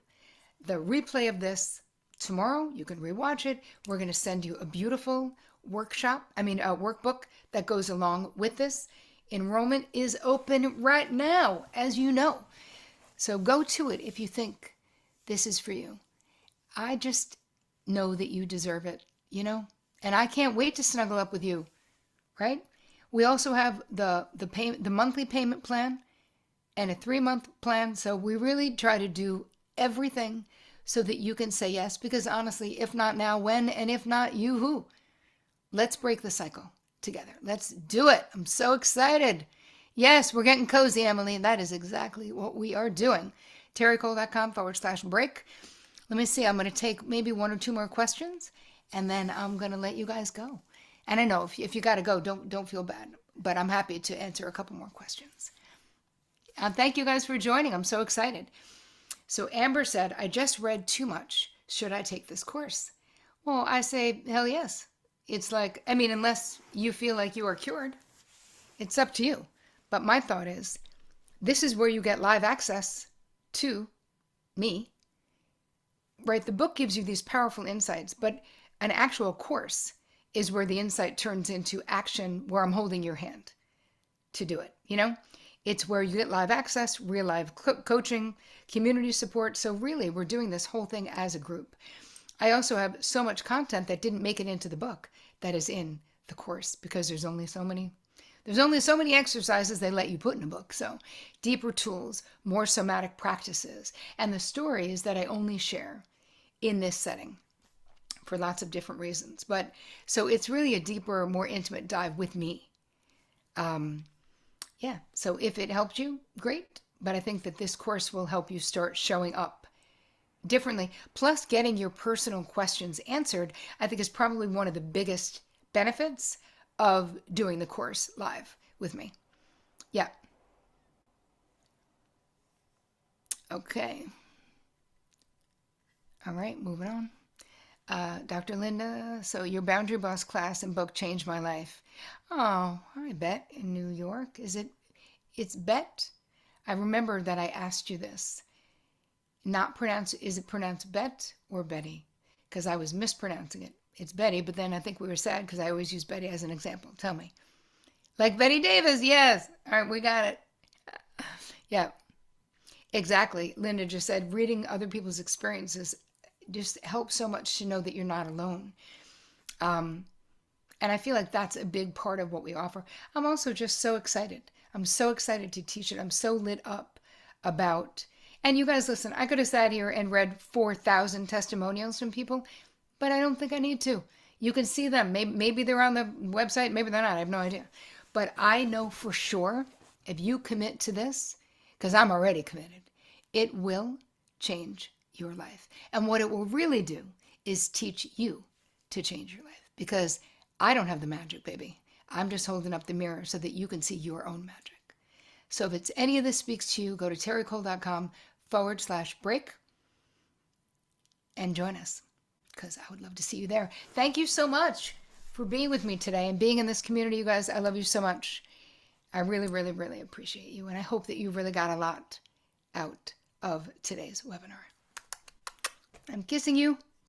the replay of this tomorrow. You can rewatch it. We're going to send you a beautiful workbook that goes along with this. Enrollment is open right now, as you know. So go to it if you think this is for you. I just know that you deserve it, And I can't wait to snuggle up with you, right? We also have the monthly payment plan and a 3-month plan. So we really try to do everything so that you can say yes. Because honestly, if not now, when? And if not, you who? Let's break the cycle together. Let's do it. I'm so excited. Yes, we're getting cozy, Emily. That is exactly what we are doing. terricole.com/break. Let me see. I'm going to take maybe 1 or 2 more questions, and then I'm going to let you guys go. And I know if you got to go, don't feel bad, but I'm happy to answer a couple more questions. Thank you guys for joining. I'm so excited. So Amber said, I just read too much. Should I take this course? Well, I say, hell yes. It's like, unless you feel like you are cured, it's up to you. But my thought is, this is where you get live access to me, right? The book gives you these powerful insights, but an actual course is where the insight turns into action, where I'm holding your hand to do it. It's where you get live access, real live coaching, community support. So really, we're doing this whole thing as a group. I also have so much content that didn't make it into the book that is in the course, because there's only so many exercises they let you put in a book. So deeper tools, more somatic practices, and the stories that I only share in this setting for lots of different reasons. But so it's really a deeper, more intimate dive with me. So if it helped you, great. But I think that this course will help you start showing up differently. Plus, getting your personal questions answered, I think, is probably one of the biggest benefits of doing the course live with me. Yeah. Okay. All right, moving on. Dr. Linda, so your Boundary Boss class and book changed my life. Oh, hi, Bet in New York. It's Bet? I remember that I asked you this. Is it pronounced Bet or Betty? Because I was mispronouncing it. It's Betty, but then I think we were sad because I always use Betty as an example. Tell me. Like Betty Davis, yes. All right, we got it. Yeah, exactly. Linda just said, reading other people's experiences just helps so much to know that you're not alone. And I feel like that's a big part of what we offer. I'm also just so excited. I'm so excited to teach it. I'm so lit up about, and you guys listen, I could have sat here and read 4,000 testimonials from people, but I don't think I need to. You can see them. Maybe they're on the website, maybe they're not. I have no idea. But I know for sure, if you commit to this, because I'm already committed, it will change your life. And what it will really do is teach you to change your life, because I don't have the magic, baby. I'm just holding up the mirror so that you can see your own magic. So if it's any of this speaks to you, go to terricole.com/break and join us, because I would love to see you there. Thank you so much for being with me today and being in this community, you guys. I love you so much. I really, really, really appreciate you. And I hope that you really got a lot out of today's webinar. I'm kissing you.